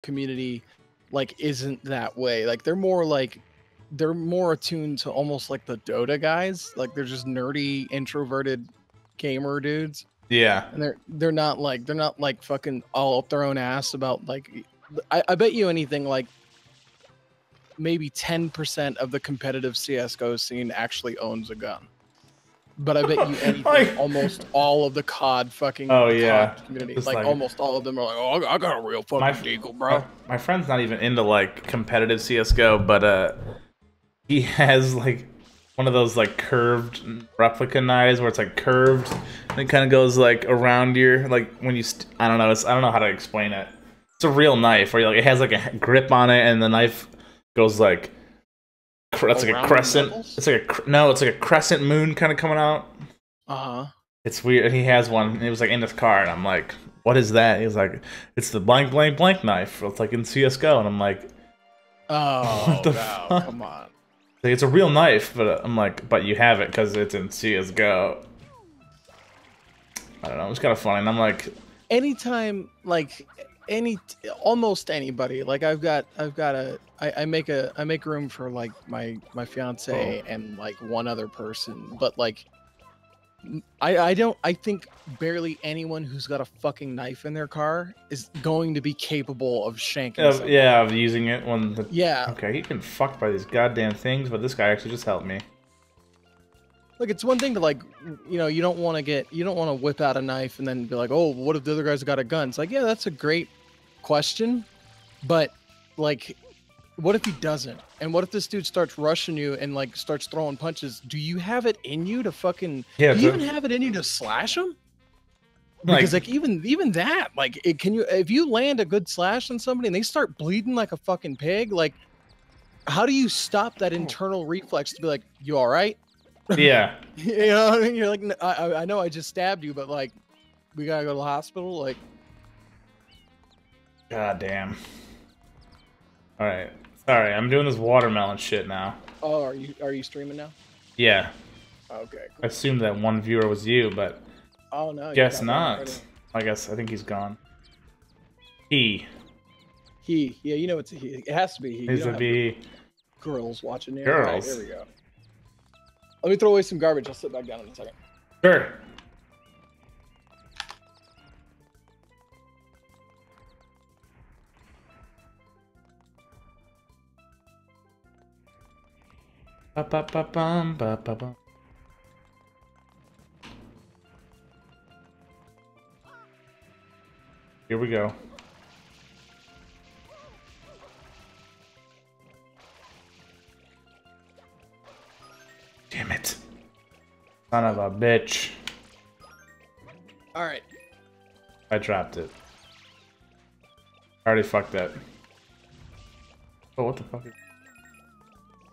community like isn't that way. Like they're more attuned to almost like the Dota guys. Like they're just nerdy, introverted gamer dudes. Yeah. And they're not like fucking all up their own ass about like I bet you anything like maybe 10% of the competitive CS:GO scene actually owns a gun. But I bet you anything, Like- almost all of the COD fucking Oh, yeah. COD community, Just like like- almost all of them are like, oh, I got a real fucking deagle, bro. My friend's not even into like competitive CS:GO, but he has like one of those like curved replica knives where it's like curved and it kind of goes like around your like when you I don't know, I don't know how to explain it. It's a real knife where like it has like a grip on it and the knife goes like that's like a crescent. It's like no, it's like a crescent moon kind of coming out. It's weird. And he has one. And it was like in his car, and I'm like, "What is that?" He's like, "It's the blank blank blank knife. It's like in CS:GO." And I'm like, "Oh, what the no, fuck? come on!" Like, it's a real knife, but I'm like, "But you have it because it's in CS:GO." I don't know. It was kind of funny, and I'm like, anytime, like almost anybody. Like I make room for like my fiance and like one other person, but like I think barely anyone who's got a fucking knife in their car is going to be capable of shanking somebody. Yeah, of using it when the yeah. Okay, he can fucked by these goddamn things, but this guy actually just helped me. Like it's one thing to like, you know, you don't want to whip out a knife and then be like, oh, what if the other guy's got a gun? It's like, yeah, that's a great question, but like, what if he doesn't? And what if this dude starts rushing you and like starts throwing punches? Do you have it in you to fucking? Yeah, do you even have it in you to slash him? Because like even that, like, can you if you land a good slash on somebody and they start bleeding like a fucking pig, like, how do you stop that internal reflex to be like, you all right? Yeah. You know what I mean? You're like, I know I just stabbed you, but like, we gotta go to the hospital. Like, god damn. All right. Sorry, I'm doing this watermelon shit now. Oh, are you streaming now? Yeah. Okay. Cool. I assumed that one viewer was you, but oh no, guess not. I think he's gone. He. Yeah, you know it's a he. It has to be he. He's a be girls watching you. Girls. Right, there we go. Let me throw away some garbage. I'll sit back down in a second. Sure. Ba-ba-ba-bum, ba-ba-bum. Here we go. Damn it. Son of a bitch. Alright. I dropped it. I already fucked that. Oh, what the fuck is...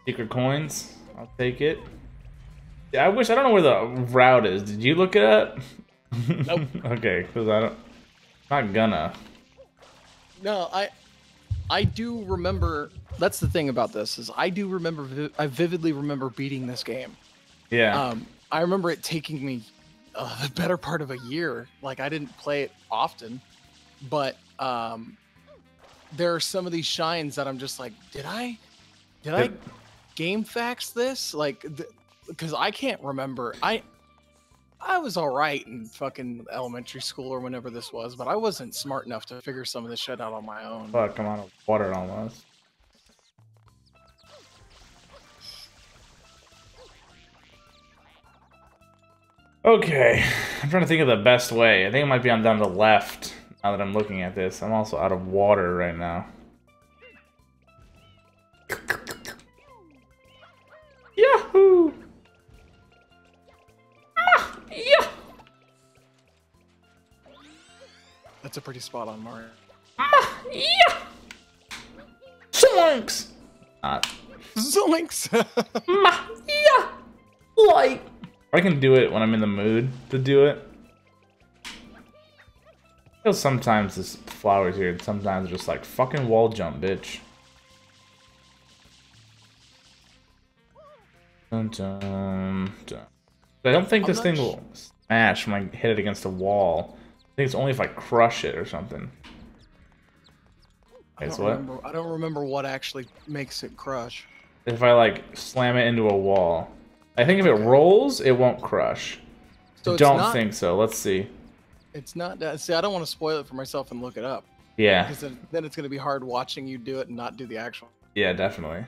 Secret coins? I'll take it. Yeah, I don't know where the route is. Did you look it up? Nope. Okay, because I'm not gonna. No, I do remember. That's the thing about this is I do remember. I vividly remember beating this game. Yeah. I remember it taking me the better part of a year. Like I didn't play it often, but there are some of these shines that I'm just like, did I game fax this? Like, because I can't remember. I was all right in fucking elementary school or whenever this was, but I wasn't smart enough to figure some of this shit out on my own. Fuck, come on, water almost. Okay, I'm trying to think of the best way. I think it might be on down the left now that I'm looking at this. I'm also out of water right now. Yahoo! Ah, yeah! That's a pretty spot on Mario. Ah, yeah! Zoinks! Zoinks! Yeah! Like... I can do it when I'm in the mood to do it. Because sometimes this flowers here, and sometimes just like fucking wall jump, bitch. Dun, dun, dun. I don't think this thing will smash when I hit it against a wall. I think it's only if I crush it or something. Okay, so what? I don't remember what actually makes it crush. If I like slam it into a wall, I think if it rolls, it won't crush. So I it's don't not, think so. Let's see. It's not. See, I don't want to spoil it for myself and look it up. Yeah. Because then it's gonna be hard watching you do it and not do the actual. Yeah, definitely.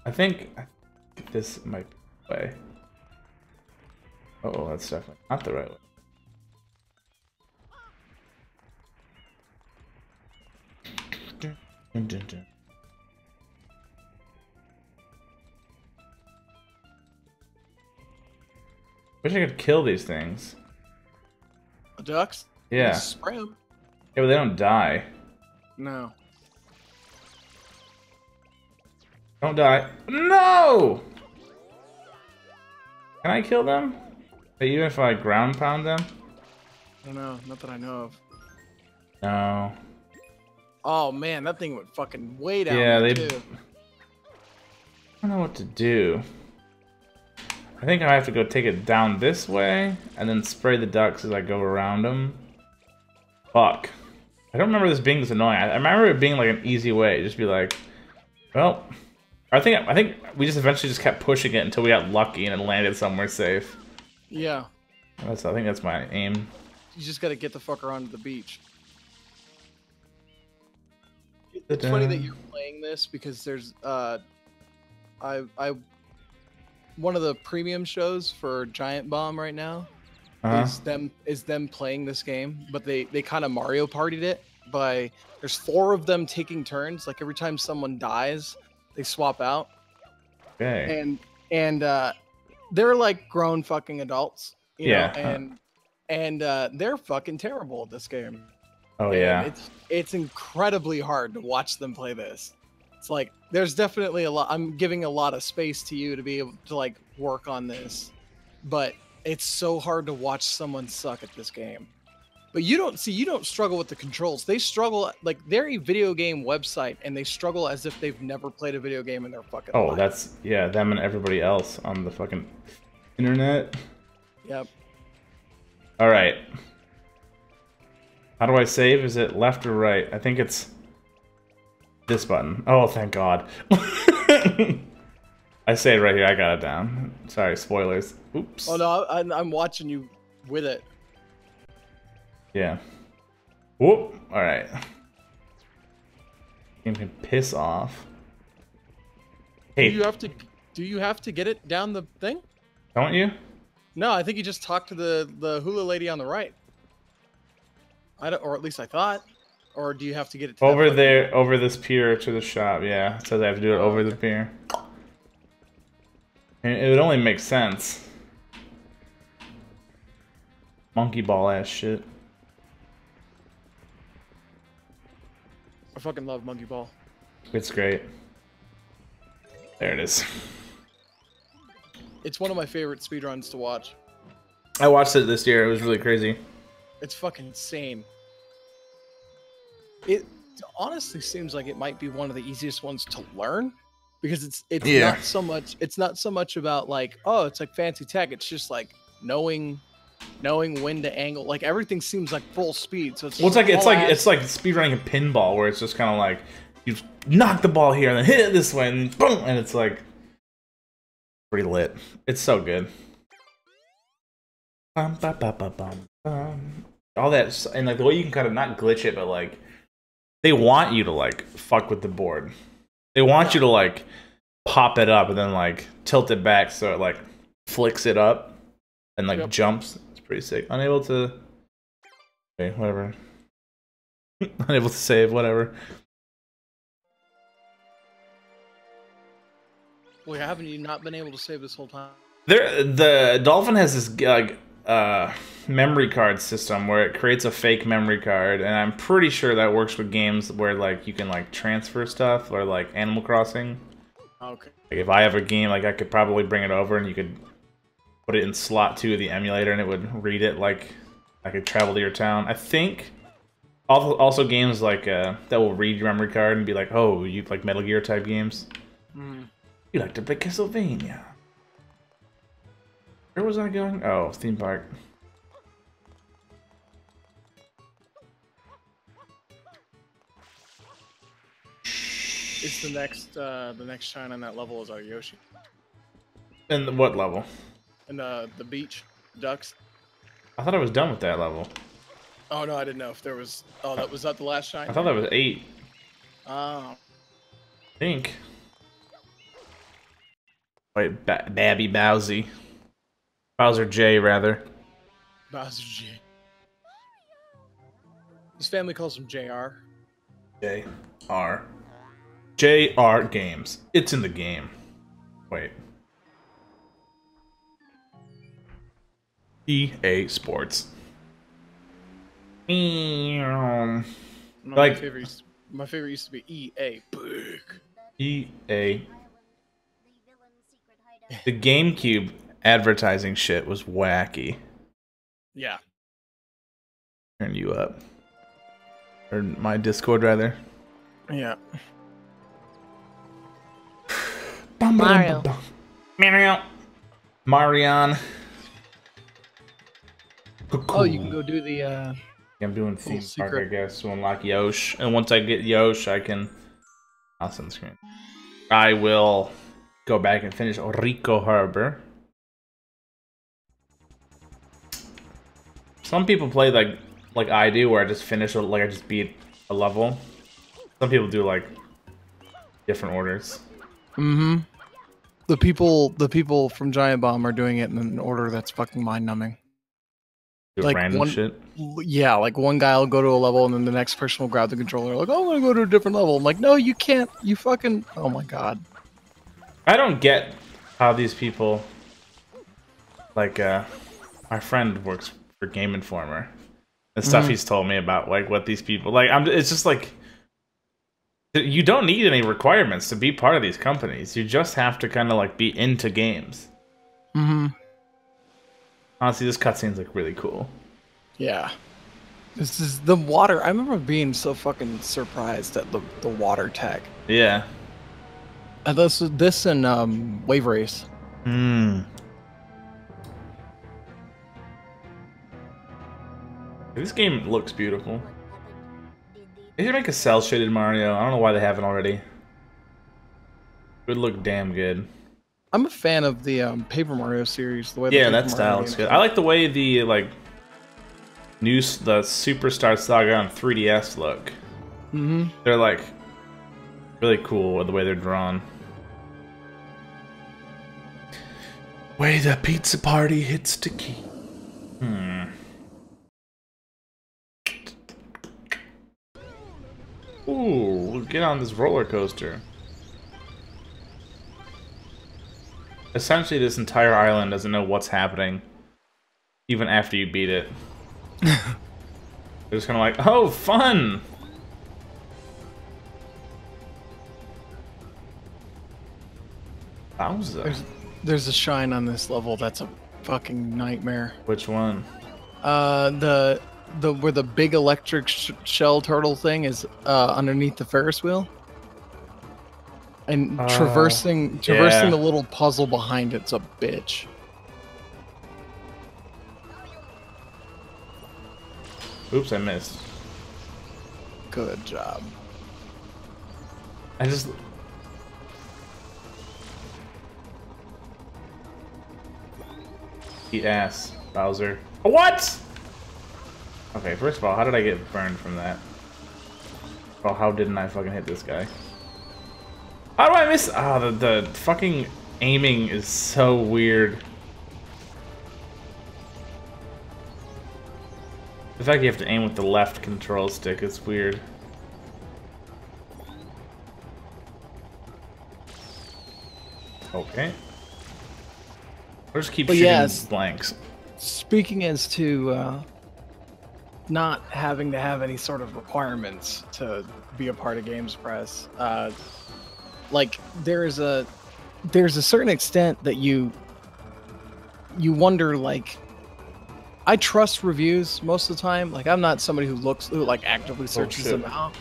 I think this might be the way. Oh, that's definitely not the right way. Dun, dun, dun. Wish I could kill these things. The ducks? Yeah. Just spray 'em. Yeah, but they don't die. No. Don't die. No! Can I kill them? Even if I ground pound them? I don't know. Not that I know of. No. Oh man, that thing went fucking way down. Yeah, there they. too. I don't know what to do. I think I have to go take it down this way and then spray the ducks as I go around them. Fuck. I don't remember this being this annoying. I remember it being like an easy way. Just be like, well, I think we just eventually just kept pushing it until we got lucky and it landed somewhere safe. Yeah. I think that's my aim. You just gotta get the fucker onto the beach. It's funny that you're playing this because there's one of the premium shows for Giant Bomb right now is them playing this game, but they kind of Mario Partied it by there's 4 of them taking turns. Like every time someone dies, they swap out. Okay. And they're like grown fucking adults, you Yeah. know, and they're fucking terrible at this game. Oh And yeah. it's incredibly hard to watch them play this. It's like there's definitely a lot. I'm giving a lot of space to you to be able to like work on this, but it's so hard to watch someone suck at this game. But you don't struggle with the controls. They struggle like they're a video game website and they struggle as if they've never played a video game in their fucking life. That's them and everybody else on the fucking internet. Yep. All right. How do I save? Is it left or right? I think it's this button. Oh, thank God. I say it right here. I got it down. Sorry, spoilers. Oops. Oh no, I'm watching you with it. Yeah. Whoop. All right. Game can piss off. Hey, Do you have to get it down the thing? don't you? No, I think you just talked to the hula lady on the right. I don't, or at least I thought. Or do you have to get it to Over that there, over this pier to the shop. Yeah, it says I have to do it over the pier. And it would only make sense. Monkey ball ass shit. I fucking love Monkey Ball. It's great. There it is. It's one of my favorite speedruns to watch. I watched it this year. It was really crazy. It's fucking insane. It honestly seems like it might be one of the easiest ones to learn because it's not so much about like, oh, it's like fancy tech. It's just like knowing when to angle. Like everything seems like full speed. So it's like speedrunning a pinball where it's just kind of like you knock the ball here and then hit it this way and boom, and it's like pretty lit. It's so good. All that, and like the way you can kind of not glitch it, but like they want you to like fuck with the board. They want you to like pop it up and then like tilt it back so it like flicks it up and like jumps. It's pretty sick. Unable to. Okay, whatever. Unable to save, whatever. Well, haven't you not been able to save this whole time? The Dolphin has this like memory card system where it creates a fake memory card, and I'm pretty sure that works with games where like you can like transfer stuff, or like Animal Crossing. Okay. Like if I have a game, like I could probably bring it over and you could put it in slot 2 of the emulator and it would read it like I could travel to your town. I think also games like that will read your memory card and be like, oh, you like Metal Gear type games. You like to play Castlevania. Where was I going? Oh, theme park. It's the next shine on that level is our Yoshi. And what level? And the beach ducks. I thought I was done with that level. Oh no, I didn't know if there was. Oh, was that the last shine? I thought that was 8. Oh. I think. Wait, Babby Bowsy. Bowser J, rather. Bowser J. His family calls him JR. JR. JR Games. It's in the game. Wait. EA Sports. No, Like my favorite used to be EA. Big. EA. The GameCube advertising shit was wacky. Yeah. Turn you up. Or my Discord, rather. Yeah. Mario. Marion. Oh, you can go do the. I'm doing theme park, secret. I guess, to unlock Yosh. And once I get Yosh, I can. I'll send the screen. I will go back and finish Rico Harbor. Some people play like I do, where I just finish, like I just beat a level. Some people do like different orders. Mm-hmm. The people from Giant Bomb are doing it in an order that's fucking mind-numbing. Do Like random shit. Yeah, like one guy will go to a level and then the next person will grab the controller like, oh, I'm gonna go to a different level. I'm like, no, you can't. You fucking. Oh my god. I don't get how these people, like, my friend works for Game Informer, and stuff he's told me about, like, what these people, like, it's just like, you don't need any requirements to be part of these companies. You just have to kind of, like, be into games. Mm-hmm. Honestly, this cutscene's, like, really cool. Yeah. This is the water. I remember being so fucking surprised at the water tech. Yeah. And this and Wave Race. Hmm. This game looks beautiful. They should make a cel-shaded Mario. I don't know why they haven't already. It would look damn good. I'm a fan of the Paper Mario series. The way Yeah, the that Paper style Mario is game good. I like the way the the Superstar Saga on 3DS look. Mm-hmm. They're like really cool with the way they're drawn. Way the pizza party hits the key. Ooh, we'll get on this roller coaster. Essentially, this entire island doesn't know what's happening, even after you beat it. They're just kind of like, oh, fun! Bowser. There's a shine on this level that's a fucking nightmare. Which one? Where the big electric shell turtle thing is underneath the Ferris wheel, and traversing the little puzzle behind it's a bitch. Oops, I missed. Good job. I just... Eat ass, Bowser. What? Okay, first of all, how did I get burned from that? Oh, how didn't I fucking hit this guy? How do I miss? Ah, the fucking aiming is so weird. The fact you have to aim with the left control stick is weird. Okay. I'll just keep shooting blanks. Speaking as to not having to have any sort of requirements to be a part of Games Press, like there's a certain extent that you wonder, like, I trust reviews most of the time. Like, I'm not somebody who actively searches them out.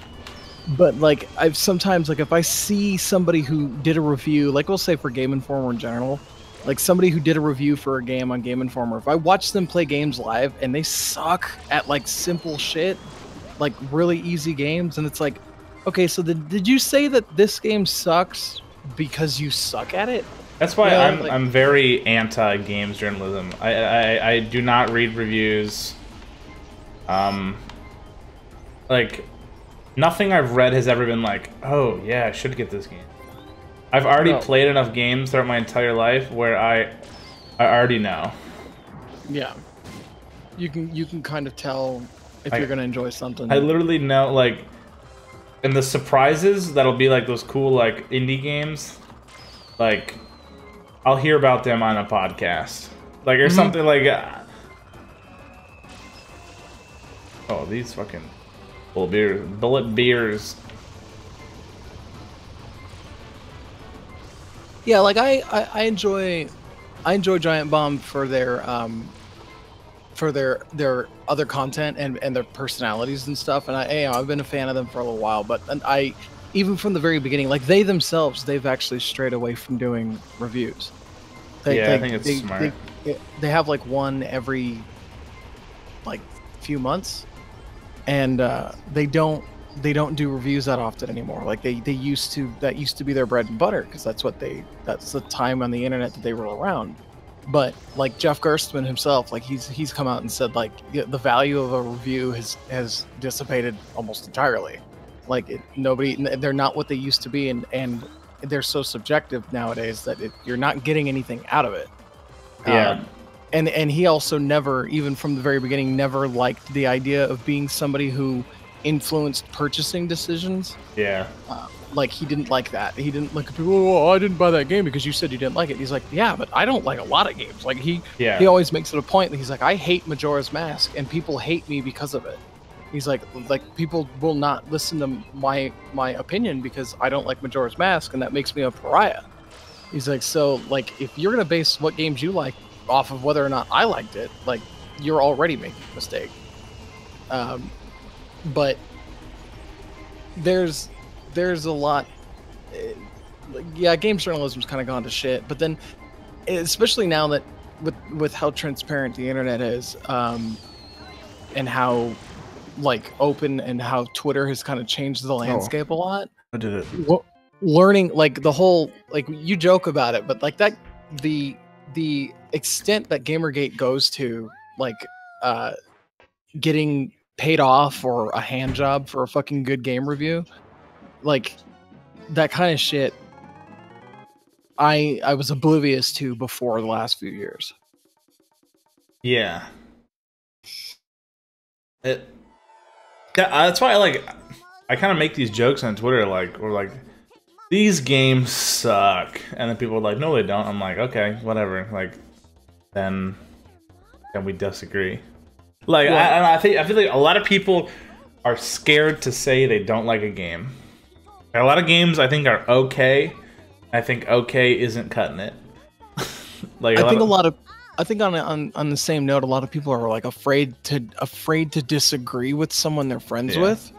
But like, I've sometimes, like, if I see somebody who did a review, like we'll say for Game Informer in general, like somebody who did a review for a game on Game Informer, if I watch them play games live and they suck at like simple shit, like really easy games, and it's like, Okay, so did you say that this game sucks because you suck at it? That's why Well, I'm very anti games journalism. I do not read reviews. Like nothing I've read has ever been like, oh yeah, I should get this game. I've already played enough games throughout my entire life where I already know. Yeah. You can kind of tell if you're gonna enjoy something. I literally know, like, and the surprises that'll be like those cool like indie games, like I'll hear about them on a podcast, like or something like. Oh, these fucking bullet beers. Yeah, like I enjoy Giant Bomb for their other content and their personalities and stuff, and I've been a fan of them for a little while, but even from the very beginning, like they themselves, they've actually strayed away from doing reviews. I think it's smart. They have like one every like few months, and they don't do reviews that often anymore. Like they used to. That used to be their bread and butter because that's the time on the internet that they were around. But like Jeff Gerstmann himself, like he's come out and said like the value of a review has dissipated almost entirely. Like they're not what they used to be, and they're so subjective nowadays that you're not getting anything out of it. Yeah. And he also never, even from the very beginning, never liked the idea of being somebody who influenced purchasing decisions. Yeah. Like he didn't like that. He didn't like people. Oh, I didn't buy that game because you said you didn't like it. He's like, yeah, but I don't like a lot of games. Like he always makes it a point that he's like, I hate Majora's Mask, and people hate me because of it. He's like people will not listen to my opinion because I don't like Majora's Mask, and that makes me a pariah. He's like, so like if you're gonna base what games you like off of whether or not I liked it, like you're already making a mistake. But there's a lot. Yeah, games journalism's kind of gone to shit. But then, especially now that with how transparent the internet is, and how like open and how Twitter has kind of changed the landscape a lot. I did it. Learning like the whole like you joke about it, but like that the extent that Gamergate goes to, like getting paid off or a hand job for a fucking good game review, like that kind of shit I was oblivious to before the last few years. Yeah. That's why I kind of make these jokes on Twitter, like, or like, these games suck, and then people are like, no they don't. I'm like, okay, whatever, like, then we disagree. Like, yeah. I feel like a lot of people are scared to say they don't like a game. A lot of games I think are okay. I think okay isn't cutting it. Like I think on the same note, a lot of people are like afraid to disagree with someone they're friends with.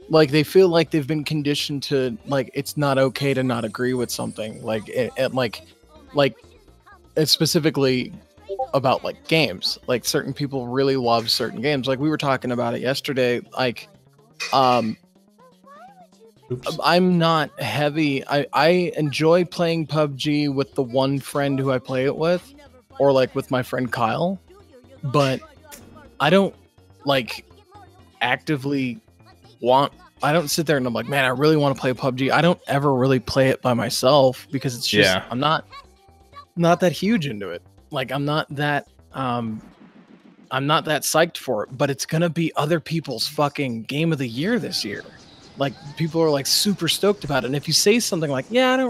Like they feel like they've been conditioned to like it's not okay to not agree with something. Like it's specifically about like games. Like certain people really love certain games. Like we were talking about it yesterday. Like I'm not heavy. I enjoy playing PUBG with the one friend who I play it with, or like with my friend Kyle, but I don't like actively I don't sit there and I'm like, man, I really want to play PUBG. I don't ever really play it by myself because it's just I'm not that huge into it. Like I'm not that psyched for it, but it's gonna be other people's fucking game of the year this year. Like people are like super stoked about it. And if you say something like, yeah,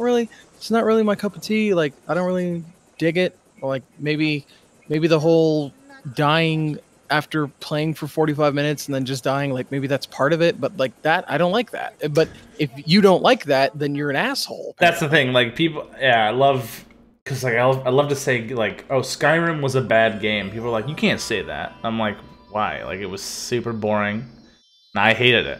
it's not really my cup of tea, like I don't really dig it, or like maybe the whole dying after playing for 45 minutes and then just dying, like maybe that's part of it, but like that, I don't like that. But if you don't like that, then you're an asshole. That's the thing. Like people, I love, because like I love to say like, oh, Skyrim was a bad game. People are like, you can't say that. I'm like, why? Like it was super boring, and I hated it.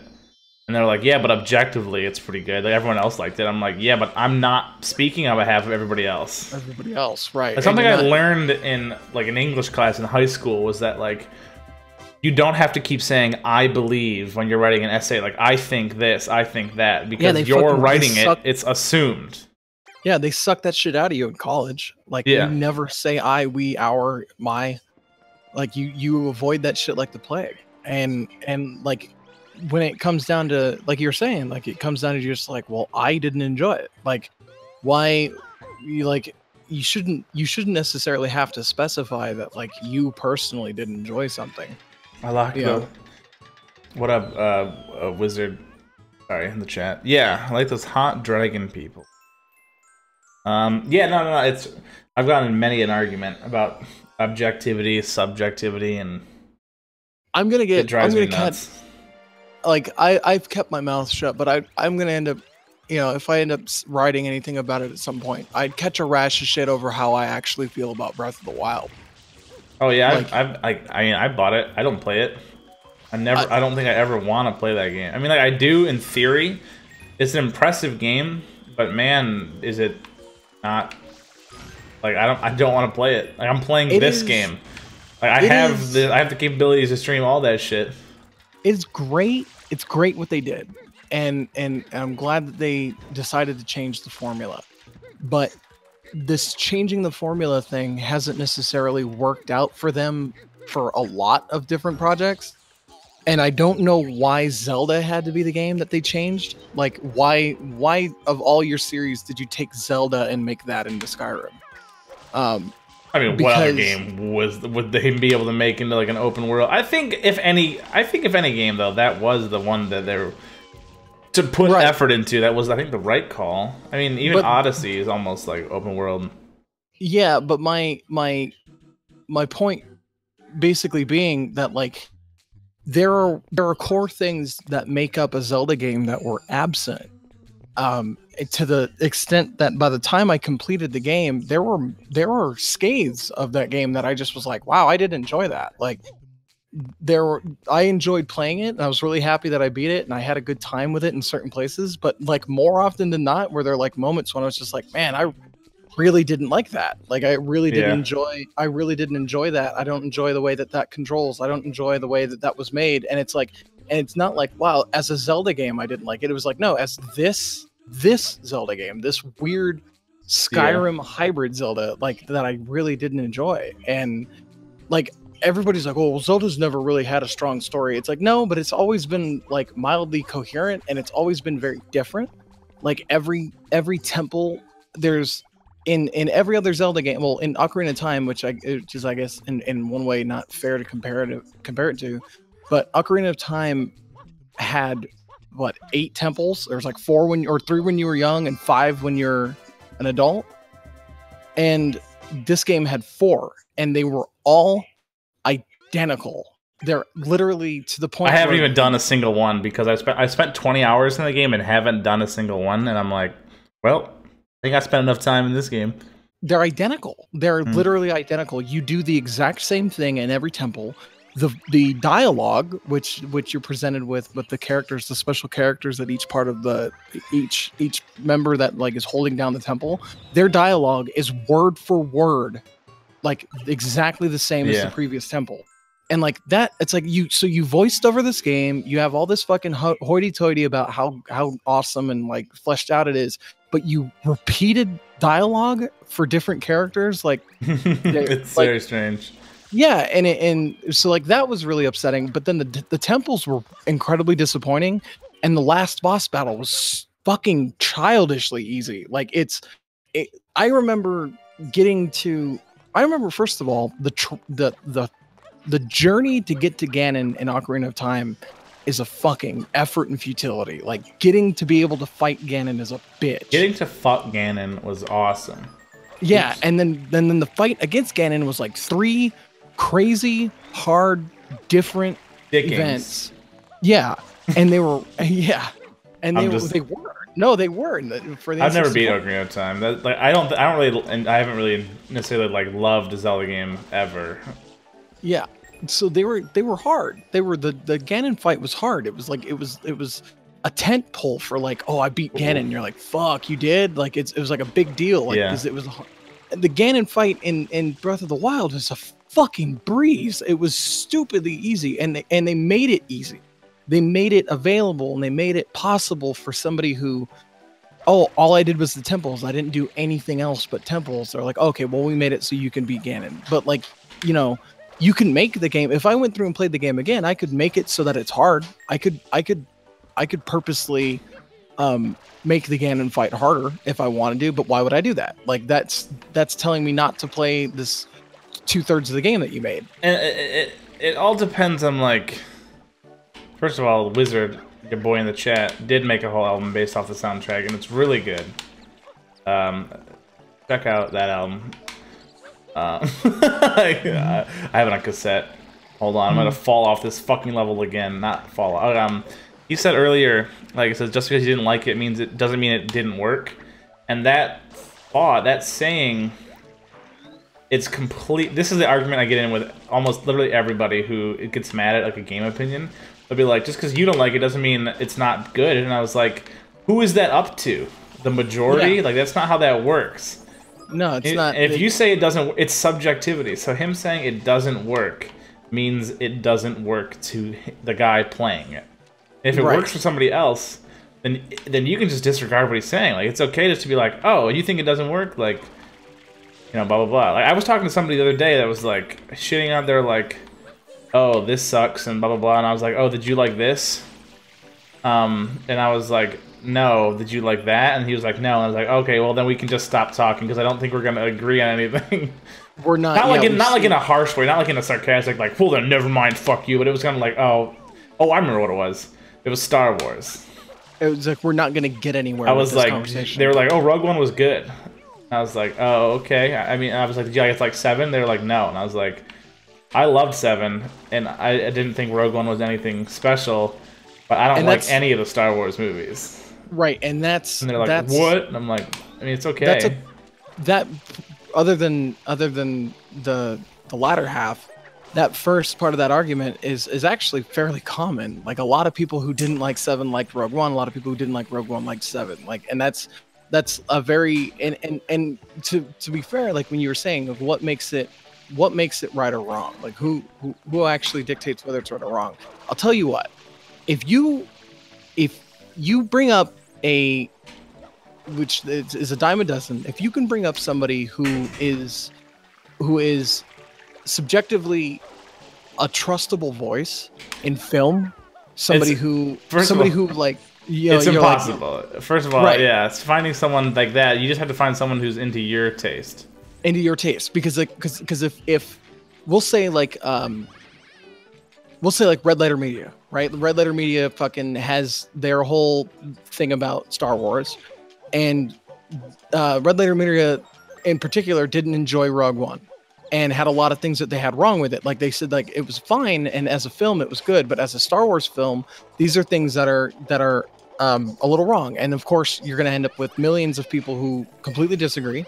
And they're like, yeah, but objectively, it's pretty good. Like everyone else liked it. I'm like, yeah, but I'm not speaking on behalf of everybody else. Everybody else, right? Like, something I learned in like an English class in high school was that like you don't have to keep saying I believe when you're writing an essay, like I think this, I think that, because you're writing it, it's assumed. Yeah, they suck that shit out of you in college. Like you never say I, we, our, my. Like you avoid that shit like the plague. And like when it comes down to, like you're saying, like it comes down to just like, well, I didn't enjoy it. Like why you shouldn't necessarily have to specify that like you personally didn't enjoy something. I like that. What up, wizard? Sorry, in the chat. Yeah, I like those hot dragon people. Yeah, no. It's I've gotten in many an argument about objectivity, subjectivity, and I'm gonna I've kept my mouth shut, but I'm gonna end up, if I end up writing anything about it at some point, I'd catch a rash of shit over how I actually feel about Breath of the Wild. Oh yeah, I bought it. I don't play it. I don't think I ever want to play that game. I mean, like I do in theory. It's an impressive game, but man, is it not? Like I don't want to play it. Like I'm playing this game. Like I have the capabilities to stream all that shit. It's great. It's great what they did, and I'm glad that they decided to change the formula. But this changing the formula thing hasn't necessarily worked out for them for a lot of different projects. And I don't know why Zelda had to be the game that they changed. Like why of all your series did you take Zelda and make that into Skyrim? I mean, what other game would they be able to make into like an open world? I think if any game though, that was the one that they're to put effort into. That was, I think, the right call. I mean, even Odyssey is almost like open world. Yeah, but my point basically being that like there are core things that make up a Zelda game that were absent. To the extent that by the time I completed the game, there were scathes of that game that I just was like, wow, I did enjoy that. Like I enjoyed playing it and I was really happy that I beat it and I had a good time with it in certain places, but like more often than not were there like moments when I was just like, man, I really didn't like that. Like I really didn't enjoy that. I don't enjoy the way that controls. I don't enjoy the way that was made. And it's like, and it's not like, wow, as a Zelda game I didn't like it. It was like, no, as this Zelda game, this weird Skyrim hybrid Zelda, like that I really didn't enjoy. And like everybody's like, oh, well, Zelda's never really had a strong story. It's like, no, but it's always been like mildly coherent and it's always been very different. Like every temple, there's in every other Zelda game, well, in Ocarina of Time, which is I guess in one way not fair to compare it to, but Ocarina of Time had what, 8 temples? There's like 3 when you were young and 5 when you're an adult. And this game had 4 and they were all identical. They're literally to the point I haven't even done a single one because I spent 20 hours in the game and haven't done a single one, and I'm like, well, I think I spent enough time in this game. They're identical. They're literally identical. You do the exact same thing in every temple. The dialogue, which you're presented with the characters, the special characters that each part of each member that like is holding down the temple, their dialogue is word for word, like exactly the same as the previous temple. And like that, it's like you voiced over this game, you have all this fucking hoity-toity about how awesome and like fleshed out it is, but you repeated dialogue for different characters, like it's like, very strange. Yeah, and so like that was really upsetting. But then the temples were incredibly disappointing, and the last boss battle was fucking childishly easy. Like I remember first of all the journey to get to Ganon in Ocarina of Time is a fucking effort and futility. Like getting to be able to fight Ganon is a bitch. Getting to fuck Ganon was awesome. Yeah, and then the fight against Ganon was like 3 crazy, hard, different events. Yeah, and they were and they were. No, they weren't. I've never beat Ocarina of Time. I haven't really necessarily like loved a Zelda game ever. Yeah, so they were hard. The Ganon fight was hard. It was a tent pole for like, oh, I beat Ganon. And you're like, fuck, you did? Like it was like a big deal. Like, 'cause it was the Ganon fight in Breath of the Wild is a fucking breeze. It was stupidly easy, and they made it easy. They made it available, and they made it possible for somebody who, oh, all I did was the temples. I didn't do anything else but temples. They're like, okay, well, we made it so you can beat Ganon. But like, you know, you can make the game. If I went through and played the game again, I could make it so that it's hard. I could purposely make the Ganon fight harder if I wanted to, but why would I do that? Like that's telling me not to play this 2/3 of the game that you made. And it all depends on, like, first of all, Wizard, your boy in the chat, did make a whole album based off the soundtrack, and it's really good. Check out that album. I have it on cassette. Hold on, I'm gonna fall off this fucking level again. Not fall off. You said earlier, like, it says, just because you didn't like it means it doesn't mean it didn't work. And that thought, that saying, it's complete. This is the argument I get in with almost literally everybody who gets mad at, like, a game opinion. They'll be like, just because you don't like it doesn't mean it's not good. And I was like, who is that up to? The majority? Yeah. Like, that's not how that works. No, it's not. If you say it doesn't, it's subjectivity. So him saying it doesn't work means it doesn't work to the guy playing it. If it works for somebody else, then you can just disregard what he's saying. Like, it's okay just to be like, oh, you think it doesn't work? Like, you know, blah, blah, blah. Like, I was talking to somebody the other day that was, like, shitting out there, like, oh, this sucks, and blah, blah, blah. And I was like, oh, did you like this? And I was like, no, did you like that? And he was like, no. And I was like, okay, well, then we can just stop talking, because I don't think we're going to agree on anything. We're not. Not like in a harsh way, not like in a sarcastic, like, well, then never mind, fuck you. But it was kind of like, oh, I remember what it was. It was Star Wars. It was like, we're not going to get anywhere. I was like, they were like, oh, Rogue One was good. I was like, oh, okay. I mean, I was like, did you like 7? They were like, no. And I was like, I loved 7, and I didn't think Rogue One was anything special, but I don't like any of the Star Wars movies. Right, and that's... And they're like, what? And I'm like, I mean, it's okay. Other than the latter half, that first part of that argument is actually fairly common. Like, a lot of people who didn't like 7 liked Rogue One. A lot of people who didn't like Rogue One liked 7. Like, and that's a very and to be fair, like when you were saying, like, what makes it right or wrong? Like, who actually dictates whether it's right or wrong? I'll tell you what. If you bring up which is a dime a dozen, if you can bring up somebody who is subjectively a trustable voice in film, somebody who like, you know, it's impossible. Like, first of all, right. Yeah, it's finding someone like that. You just have to find someone who's into your taste. Because if we'll say like Red Letter Media, right? Red Letter Media fucking has their whole thing about Star Wars, and Red Letter Media in particular didn't enjoy Rogue One, and had a lot of things that they had wrong with it. Like, they said, like, it was fine, and as a film it was good, but as a Star Wars film, these are things that are a little wrong. And of course, you're going to end up with millions of people who completely disagree,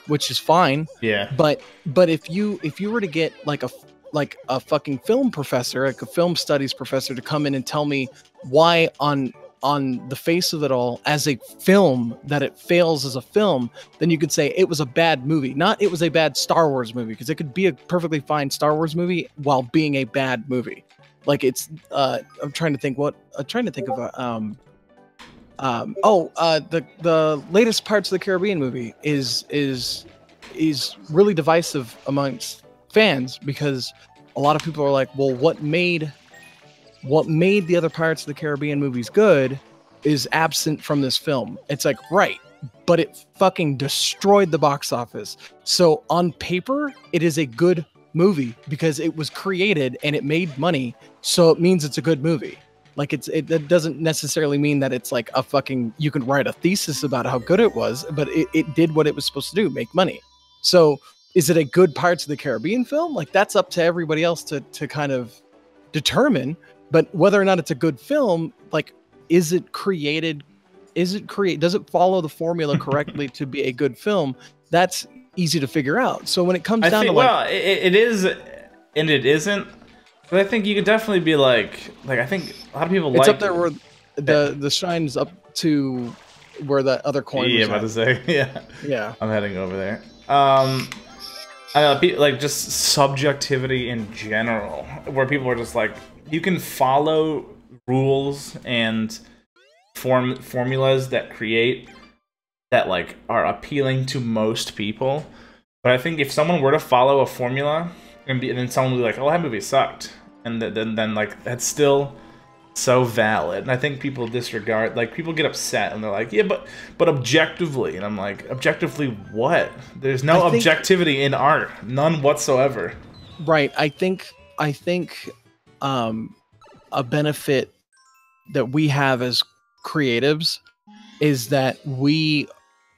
which is fine. Yeah. But if you were to get like a fucking film professor, like a film studies professor, to come in and tell me why on the face of it all, as a film, that it fails as a film, then you could say it was a bad movie. Not it was a bad Star Wars movie, because it could be a perfectly fine Star Wars movie while being a bad movie. Like, it's I'm trying to think of the latest Pirates of the Caribbean movie is really divisive amongst fans, because a lot of people are like, well, what made the other Pirates of the Caribbean movies good is absent from this film. It's like, right, but it fucking destroyed the box office. So on paper, it is a good movie because it was created and it made money, so it means it's a good movie. Like, it doesn't necessarily mean that it's like a fucking, you can write a thesis about how good it was, but it did what it was supposed to do, make money. So is it a good Pirates of the Caribbean film? Like, that's up to everybody else to kind of determine. But whether or not it's a good film, like, does it follow the formula correctly to be a good film? That's easy to figure out. So when it comes down to, like, well, it is and it isn't. But I think you could definitely be like I think a lot of people it's up there where the shine's up to where the other coin was about to say. Yeah. I'm heading over there. like just subjectivity in general, where people are just like, you can follow rules and formulas that create that like are appealing to most people, but I think if someone were to follow a formula and then someone would be like, "Oh, that movie sucked," and then like that's still so valid, and I think people disregard, like people get upset and they're like, yeah, but objectively, and I'm like, objectively what? There's no objectivity in art, none whatsoever. Right. I think a benefit that we have as creatives is that we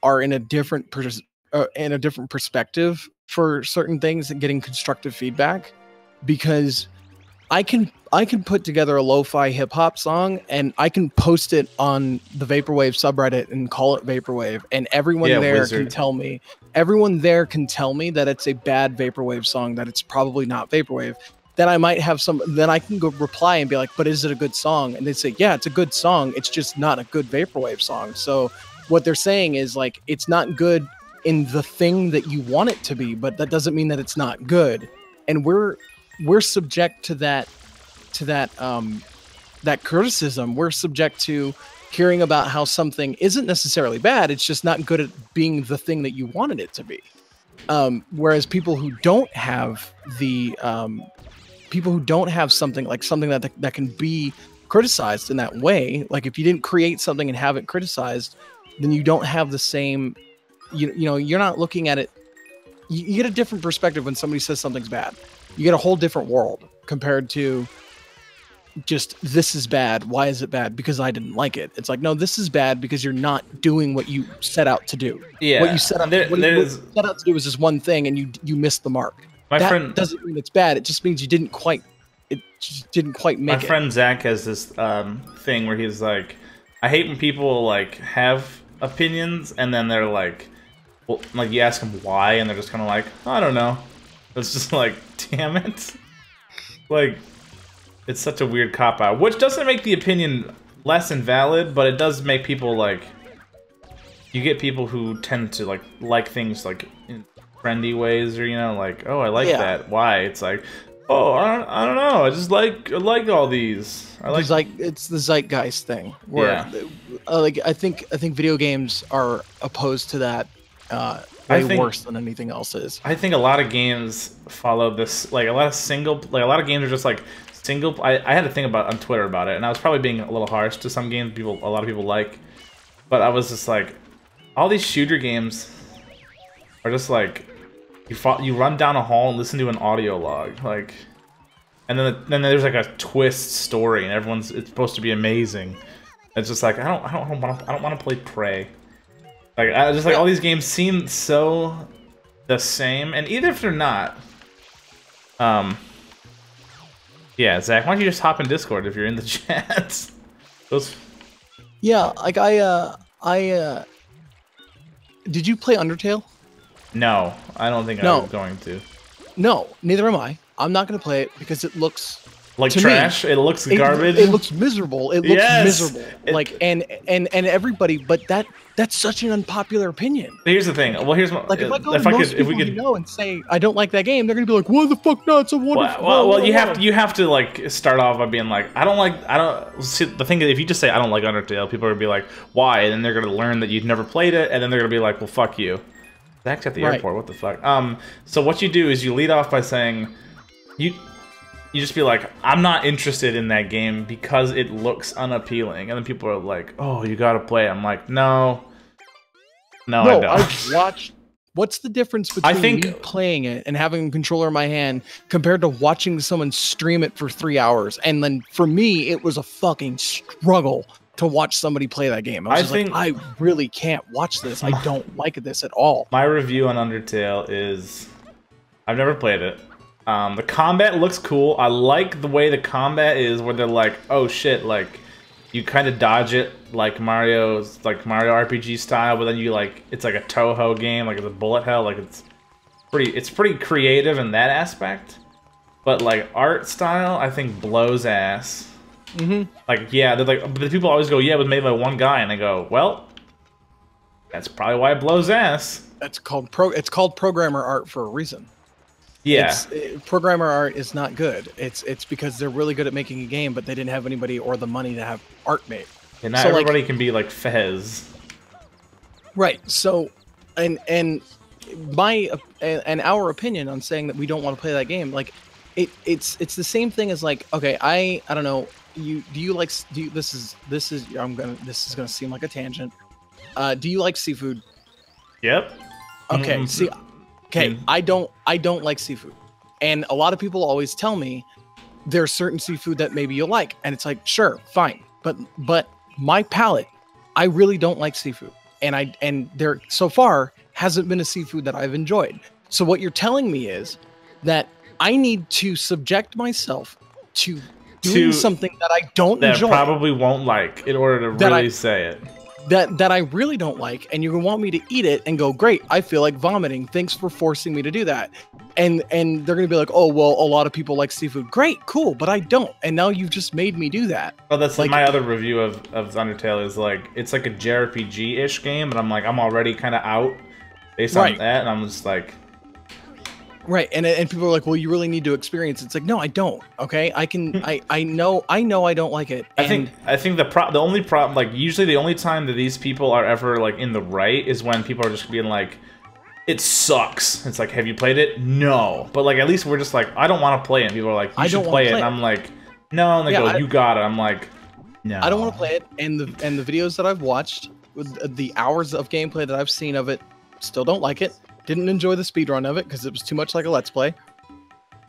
are in a different perspective for certain things and getting constructive feedback, because I can put together a lo-fi hip-hop song and I can post it on the Vaporwave subreddit and call it Vaporwave, and everyone there can tell me that it's a bad Vaporwave song, that it's probably not Vaporwave. Then I might have then I can go reply and be like, but is it a good song? And they say, yeah, it's a good song, it's just not a good Vaporwave song. So what they're saying is like, it's not good in the thing that you want it to be, but that doesn't mean that it's not good. And we're subject to that criticism. We're subject to hearing about how something isn't necessarily bad, it's just not good at being the thing that you wanted it to be. Whereas people who don't have something that can be criticized in that way, like if you didn't create something and have it criticized, then you don't have the same, you know, you're not looking at it. You get a different perspective when somebody says something's bad. You get a whole different world compared to just, this is bad. Why is it bad? Because I didn't like it. It's like, no, this is bad because you're not doing what you set out to do. Yeah. What you set out to do is this one thing, and you missed the mark. That doesn't mean it's bad. It just means you didn't quite make it. My friend Zach has this thing where he's like, I hate when people like have opinions and then they're like, well, like you ask them why and they're just kind of like, I don't know. It's just like, damn it. Like, it's such a weird cop-out, which doesn't make the opinion less invalid, but it does make people like, you get people who tend to like things like in trendy ways, or, you know, like, oh, I like that. Why? It's like, oh, I don't know. I just like all these. It's the zeitgeist thing. Where, like I think video games are opposed to that way worse than anything else is. I think a lot of games follow this. Like a lot of games are just like single. I had a thing on Twitter about it, and I was probably being a little harsh to some games a lot of people like, but I was just like, all these shooter games are just like, you run down a hall and listen to an audio log, like, and then there's like a twist story, and it's supposed to be amazing. It's just like, I don't want to play Prey. Like, I just like all these games seem so the same, and even if they're not, yeah, Zach, why don't you just hop in Discord if you're in the chat? Yeah, like did you play Undertale? No, I don't think I'm going to. No, neither am I. I'm not going to play it because it looks like trash. It looks garbage. It looks miserable. It looks miserable. Like and everybody, but that's such an unpopular opinion. Here's the thing. Well, here's my, like, if we could know and say I don't like that game, they're gonna be like, "Why the fuck not? It's a wonderful." Well, you have to like start off by being like, I don't see, the thing is, if you just say I don't like Undertale, people are gonna be like, why? And then they're gonna learn that you've never played it, and then they're gonna be like, well, fuck you. Zach's at the airport. What the fuck? So what you do is you lead off by saying, you just be like, I'm not interested in that game because it looks unappealing. And then people are like, oh, you gotta play it. I'm like, no, I don't. I've watched... What's the difference between me playing it and having a controller in my hand compared to watching someone stream it for 3 hours? And then for me, it was a fucking struggle to watch somebody play that game. I really can't watch this. I don't like this at all. My review on Undertale is, I've never played it. The combat looks cool. I like the way the combat is, where they're like, oh shit, like you kind of dodge it like Mario RPG style, but then you like, it's like a Toho game, like it's a bullet hell, like it's pretty creative in that aspect. But like art style, I think blows ass. Like, yeah, they're like, but people always go, yeah, it was made by one guy, and I go, well, that's probably why it blows ass. It's called programmer art for a reason. Yeah. Programmer art is not good. It's because they're really good at making a game, but they didn't have anybody or the money to have art made. And not so, everybody can be like Fez. Right. So, and our opinion on saying that we don't want to play that game, like it's the same thing as like, okay, I don't know, this is gonna seem like a tangent. Do you like seafood? Yep. Okay. I don't like seafood, and a lot of people always tell me there's certain seafood that maybe you'll like, and it's like, sure, fine, but my palate, I really don't like seafood, and there so far hasn't been a seafood that I've enjoyed. So what you're telling me is that I need to subject myself to doing something that I don't enjoy, that probably won't like, in order to really say it. That I really don't like, and you want me to eat it and go, great, I feel like vomiting. Thanks for forcing me to do that. And they're gonna be like, oh well, a lot of people like seafood. Great, cool, but I don't. And now you've just made me do that. Well, that's like my other review of Undertale is like, it's like a JRPG-ish game, but I'm like, I'm already kind of out based on that, and I'm just like. Right, and people are like, well, you really need to experience it. It's like, no, I don't. Okay, I can, I know I don't like it. I think the only problem, like, usually the only time that these people are ever like in the right is when people are just being like, it sucks. It's like, have you played it? No, but like at least we're just like, I don't want to play it. And people are like, you should play it, and I'm like, no, and they go, you got it. I'm like, no, I don't want to play it. And the videos that I've watched, with the hours of gameplay that I've seen of it, still don't like it. Didn't enjoy the speedrun of it because it was too much like a Let's Play.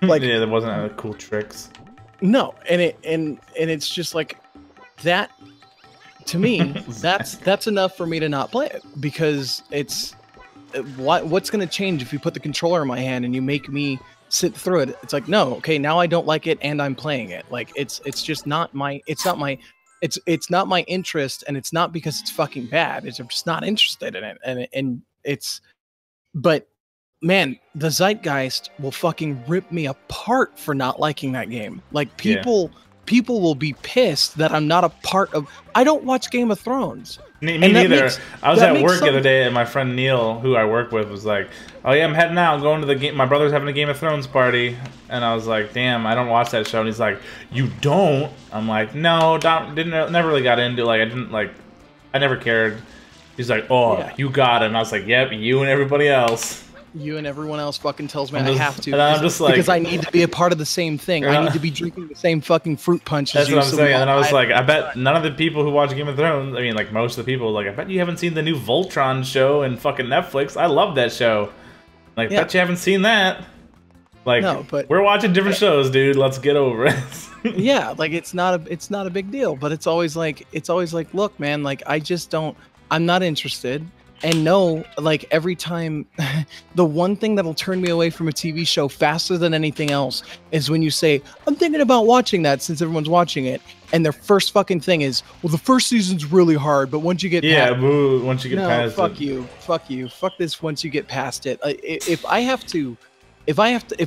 Like, yeah, there wasn't any cool tricks. No, and it's just like that. To me, that's enough for me to not play it, because it's what's going to change if you put the controller in my hand and you make me sit through it? It's like, no, okay, now I don't like it and I'm playing it. Like it's just not my it's not my interest, and it's not because it's fucking bad. I'm just not interested in it, and it's. But man, the zeitgeist will fucking rip me apart for not liking that game. Like people will be pissed that I'm not a part of. I don't watch Game of Thrones. Me neither. I was at work the other day, and my friend Neil, who I work with, was like, "Oh yeah, I'm heading out. I'm going to the game. My brother's having a Game of Thrones party." And I was like, "Damn, I don't watch that show." And he's like, "You don't?" I'm like, "No, never really got into it. Like I never cared." He's like, "Oh, yeah. You got it." And I was like, "Yep, you and everybody else." You and everyone else fucking tells me I have to. And I'm just like, because I need to be a part of the same thing. I need to be drinking the same fucking fruit punch as you. That's what I'm saying. And I was like, I bet none of the people who watch Game of Thrones, I mean, like most of the people, like, I bet you haven't seen the new Voltron show and fucking Netflix. I love that show. Like, I bet you haven't seen that. Like, no, but we're watching different shows, dude. Let's get over it. Yeah, like it's not a big deal, but it's always like, look, man, like I'm not interested. And no, like every time, the one thing that'll turn me away from a TV show faster than anything else is when you say, I'm thinking about watching that since everyone's watching it. And their first fucking thing is, well, the first season's really hard, but once you get past boo, once you get past fuck it. Fuck you. Fuck this once you get past it. If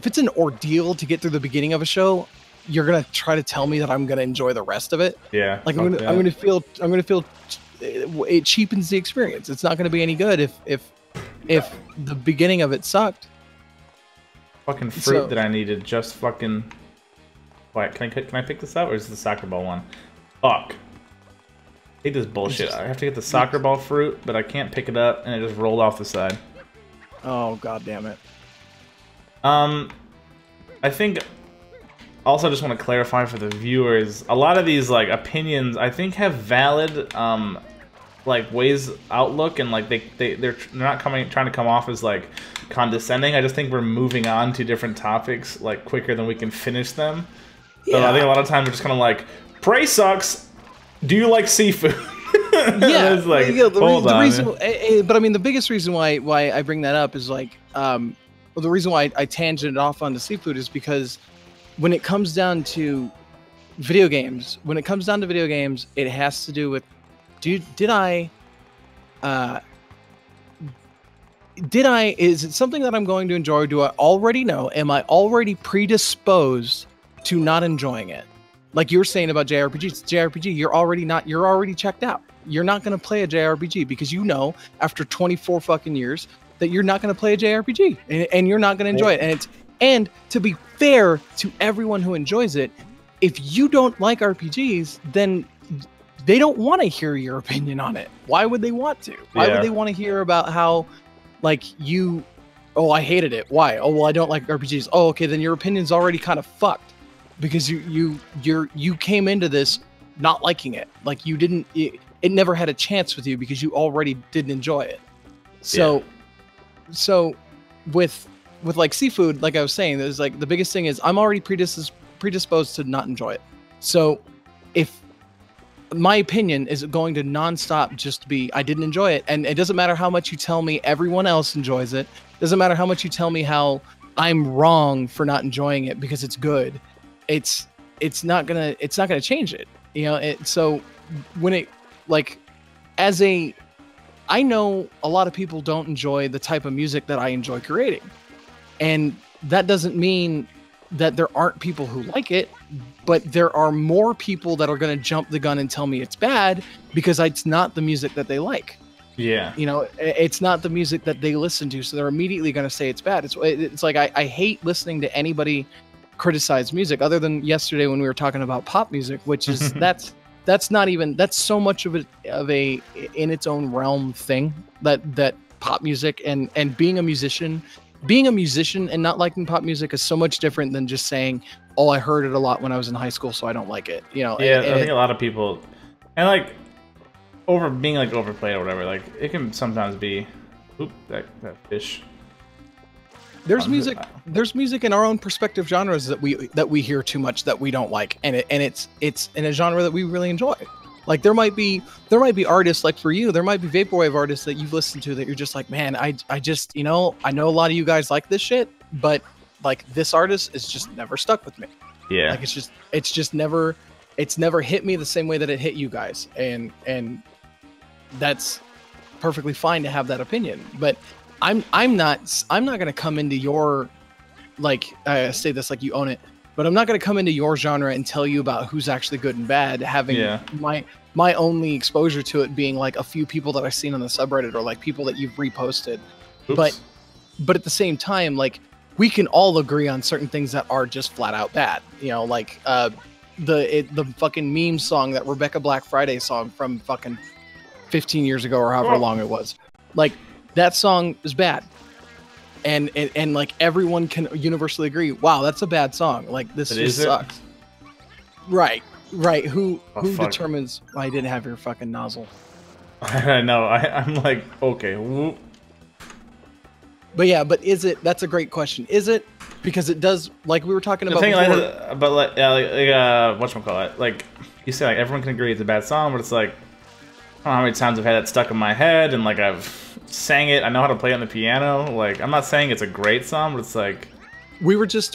it's an ordeal to get through the beginning of a show, you're going to try to tell me that I'm going to enjoy the rest of it. Yeah. Like I'm going to feel it cheapens the experience. It's not going to be any good if the beginning of it sucked. Fucking fruit that I needed just fucking. Wait, can I pick this up, or is it the soccer ball one? Fuck. I hate this bullshit. I have to get the soccer ball fruit, but I can't pick it up, and it just rolled off the side. Oh, god damn it. I think. Also, just want to clarify for the viewers, a lot of these like opinions I think have valid like ways outlook, and like they're not trying to come off as like condescending. I just think we're moving on to different topics like quicker than we can finish them. Yeah. So I think a lot of times we're just kind of like, Prey sucks. Do you like seafood? Yeah, it's like, the reason, but I mean the biggest reason why I bring that up is like well, the reason why I tangented off onto seafood is because when it comes down to video games, it has to do with, is it something that I'm going to enjoy? Do I already know? Am I already predisposed to not enjoying it? Like you were saying about JRPGs, JRPG, you're already checked out. You're not going to play a JRPG because you know after 24 fucking years that you're not going to play a JRPG and you're not going to enjoy it. And And to be fair to everyone who enjoys it, if you don't like RPGs, then they don't want to hear your opinion on it. Why would they want to? Why would they want to hear about how, like, you, oh, I hated it. Why? Oh, well, I don't like RPGs. Oh, okay, then your opinion's already kind of fucked because you came into this not liking it. Like, you didn't, it never had a chance with you because you already didn't enjoy it. So, so with like Seafood, like I was saying, there's like the biggest thing is I'm already predisposed to not enjoy it. So if my opinion is going to nonstop just be I didn't enjoy it, and it doesn't matter how much you tell me everyone else enjoys it, doesn't matter how much you tell me how I'm wrong for not enjoying it because it's good, it's not gonna change it, you know. So when it, like, as a, I know a lot of people don't enjoy the type of music that I enjoy creating, and that doesn't mean that there aren't people who like it, but there are more people that are going to jump the gun and tell me it's bad because it's not the music that they like. Yeah. You know, it's not the music that they listen to, so they're immediately going to say it's bad. It's like I hate listening to anybody criticize music other than yesterday when we were talking about pop music, which is that's not even, that's so much of a in its own realm thing, that pop music and being a musician and not liking pop music is so much different than just saying, oh, I heard it a lot when I was in high school, so I don't like it. You know? Yeah, I think a lot of people, and like being like overplayed or whatever, like it can sometimes be, oop, that fish. There's music in our own perspective genres that we hear too much that we don't like, and it's in a genre that we really enjoy. Like there might be artists, like for you, there might be vaporwave artists that you've listened to that you're just like, man, I just, you know, I know a lot of you guys like this shit, but like this artist is just never stuck with me. Yeah. Like it's never hit me the same way that it hit you guys. And that's perfectly fine to have that opinion. But I'm not going to come into your, like, I say this like you own it, but I'm not going to come into your genre and tell you about who's actually good and bad, having my only exposure to it being like a few people that I've seen on the subreddit or like people that you've reposted. Oops. But at the same time, like, we can all agree on certain things that are just flat out bad. You know, like the fucking meme song, that Rebecca Black Friday song from fucking 15 years ago or however long it was. Like, that song is bad. And like everyone can universally agree, wow, that's a bad song. Like, this just sucks. Right. Who determines why I didn't have your fucking nozzle? I know. I'm like, okay. Whoop. But yeah, that's a great question. Is it? Because it does, like we were talking about before. Like whatchamacallit, like you say, like everyone can agree it's a bad song, but it's like, I don't know how many times I've had that stuck in my head, and like I've sang it, I know how to play it on the piano. Like, I'm not saying it's a great song, but it's like, we were just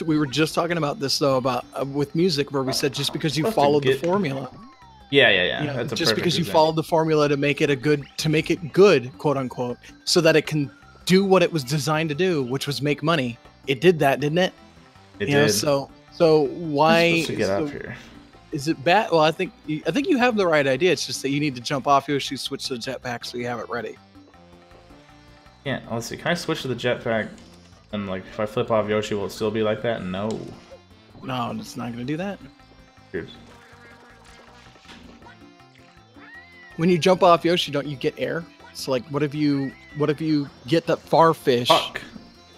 talking about this though, about with music, where we said just because you followed the formula. Yeah. You know, just because you followed the formula to make it good, quote unquote, so that it can do what it was designed to do, which was make money. It did that, didn't it? It did. Know, so why? To get up here. Is it bad? Well, I think you have the right idea. It's just that you need to jump off Yoshi, switch to the jetpack, so you have it ready. Yeah. Let's see. Can I switch to the jetpack? And like, if I flip off Yoshi, will it still be like that? No. No, it's not gonna do that. Cheers. When you jump off Yoshi, don't you get air? So like, what if you get that far fish,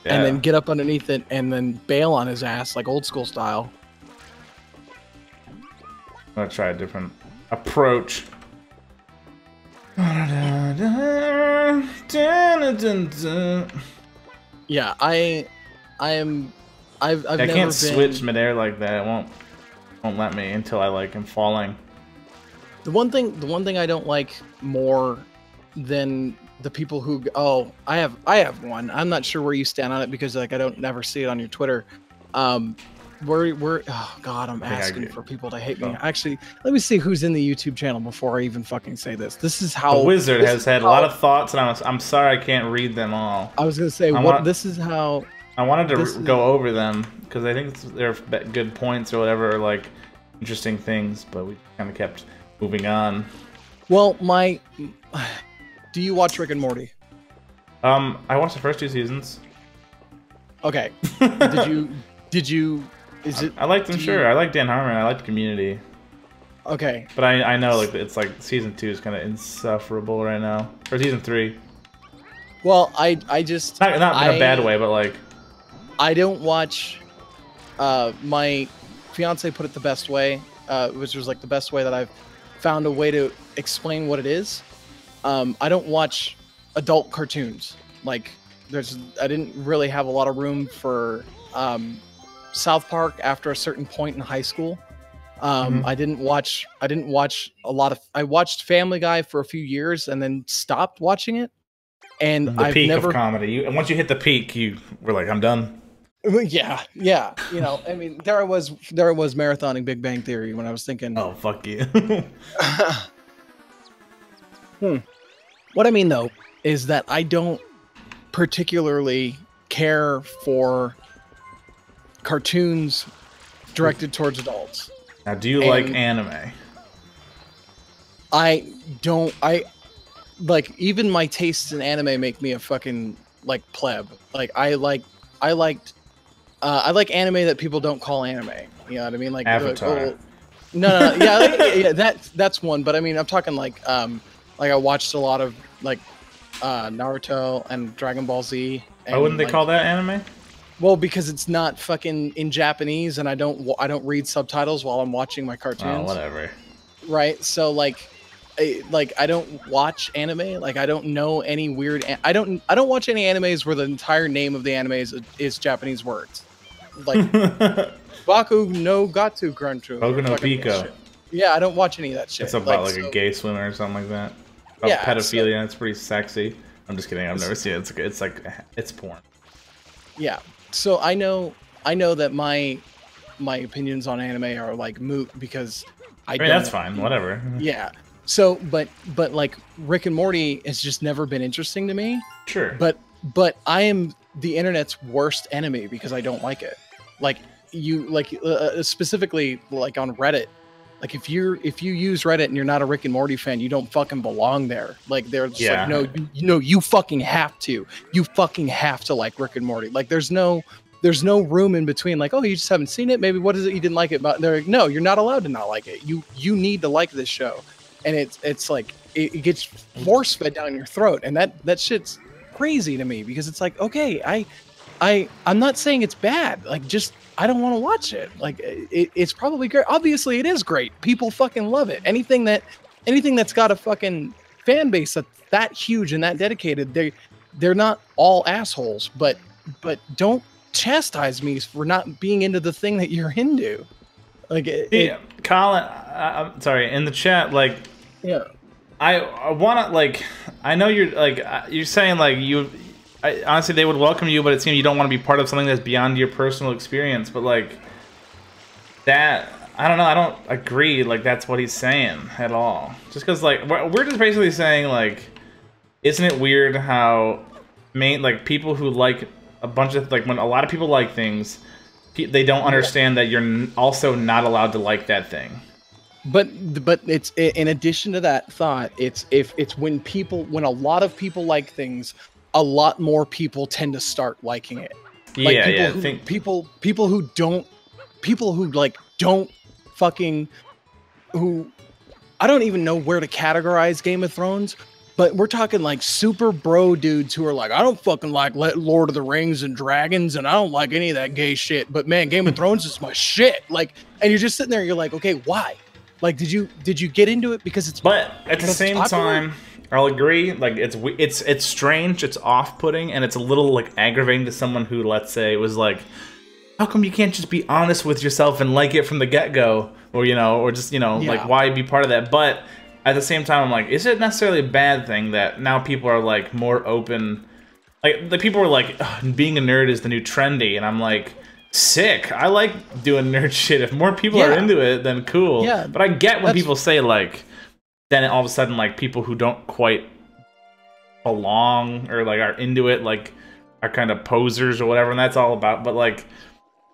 and then get up underneath it and then bail on his ass like old school style? I'm gonna try a different approach. Yeah, I've I can't switch midair like that. It won't let me until I like am falling. The one thing I don't like more than the people who I have one. I'm not sure where you stand on it because like I don't never see it on your Twitter. We're oh god, I'm asking for people to hate me. Actually, let me see who's in the YouTube channel before I even fucking say this. This is how the Wizard has had a lot of thoughts, and I'm sorry I can't read them all. I was gonna say this is how I wanted to go over them because I think they're good points or whatever, or like interesting things, but we kind of kept moving on. Well, do you watch Rick and Morty? I watched the first 2 seasons. Okay. Did you? Is it? I liked them, sure. I like Dan Harmon. I like Community. Okay. But I know like it's like season 2 is kind of insufferable right now, or season 3. Well, I just Not in a bad way, but like I don't watch. My fiance put it the best way, which was like the best way that I've found a way to explain what it is. I don't watch adult cartoons. Like I didn't really have a lot of room for South Park after a certain point in high school. I didn't watch a lot of. I watched Family Guy for a few years and then stopped watching it. And the peak of comedy. Once you hit the peak, you were like, I'm done. Yeah. You know, I mean, there I was marathoning Big Bang Theory when I was thinking, oh fuck you. What I mean though is that I don't particularly care for cartoons directed towards adults. Now, do you like anime? I don't. Like, even my tastes in anime make me a fucking like pleb. Like I liked anime that people don't call anime. You know what I mean? Like Avatar. No. Yeah, that's one. But I mean, I'm talking like I watched a lot of like Naruto and Dragon Ball Z. And, why wouldn't they call that anime? Well, because it's not fucking in Japanese, and I don't read subtitles while I'm watching my cartoons. Oh, whatever. Right. So like I don't watch anime. Like I don't know any weird. I don't watch any animes where the entire name of the anime is Japanese words. Like Baku no Gatu Gruntu. Boku no Pico. Yeah, I don't watch any of that shit. It's about like a gay swimmer or something like that. About pedophilia. It's pretty sexy. I'm just kidding. I've never seen it. It's like it's porn. Yeah. So I know that my opinions on anime are like moot because I mean, that's fine. Whatever. Yeah. So, but like Rick and Morty has just never been interesting to me. Sure. But I am the internet's worst enemy because I don't like it. Like specifically like on Reddit. Like if you use Reddit and you're not a Rick and Morty fan, you don't fucking belong there. Like they're just like, no, you fucking have to. You fucking have to like Rick and Morty. Like there's no room in between. Like, oh, you just haven't seen it. Maybe what is it you didn't like it? But they're like, no, you're not allowed to not like it. You need to like this show. And it's like it gets force fed down your throat, and that shit's crazy to me because it's like, okay, I'm not saying it's bad, like just I don't want to watch it. Like it's probably great. Obviously, it is great. People fucking love it. Anything that's got a fucking fan base that huge and that dedicated, they're not all assholes, but don't chastise me for not being into the thing that you're into. Like, Colin, I'm sorry, in the chat, like. Yeah, I want to like. I know you're saying like honestly they would welcome you, but it seems you don't want to be part of something that's beyond your personal experience. But like that, I don't know. I don't agree. Like that's what he's saying at all. Just because like we're just basically saying like, isn't it weird how people who like a bunch of like when a lot of people like things, they don't understand that you're also not allowed to like that thing. But it's in addition to that thought, it's when a lot of people like things, a lot more people tend to start liking it. Like people who I don't even know where to categorize Game of Thrones, but we're talking like super bro dudes who are like, I don't fucking like Lord of the Rings and Dragons, and I don't like any of that gay shit. But man, Game of Thrones is my shit. Like, and you're just sitting there, and you're like, okay, why? Like, did you get into it because it's? But at the same time, I'll agree. Like, it's strange, it's off-putting, and it's a little like aggravating to someone who, let's say, was like, how come you can't just be honest with yourself and like it from the get-go, or just like why be part of that? But at the same time, I'm like, is it necessarily a bad thing that now people are like more open? Like the people are like, being a nerd is the new trendy, and I'm like. Sick. I like doing nerd shit. If more people are into it, then cool. Yeah, but I get when people say like, then all of a sudden like people who don't quite belong or like are into it like are kind of posers or whatever, and that's all about. But like,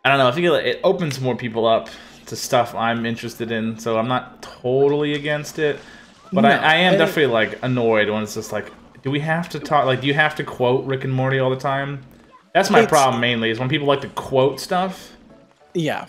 I don't know. I feel like it opens more people up to stuff I'm interested in, so I'm not totally against it. But I am definitely like annoyed when it's just like, do we have to talk? Like, do you have to quote Rick and Morty all the time? That's my problem mainly, is when people like to quote stuff. Yeah,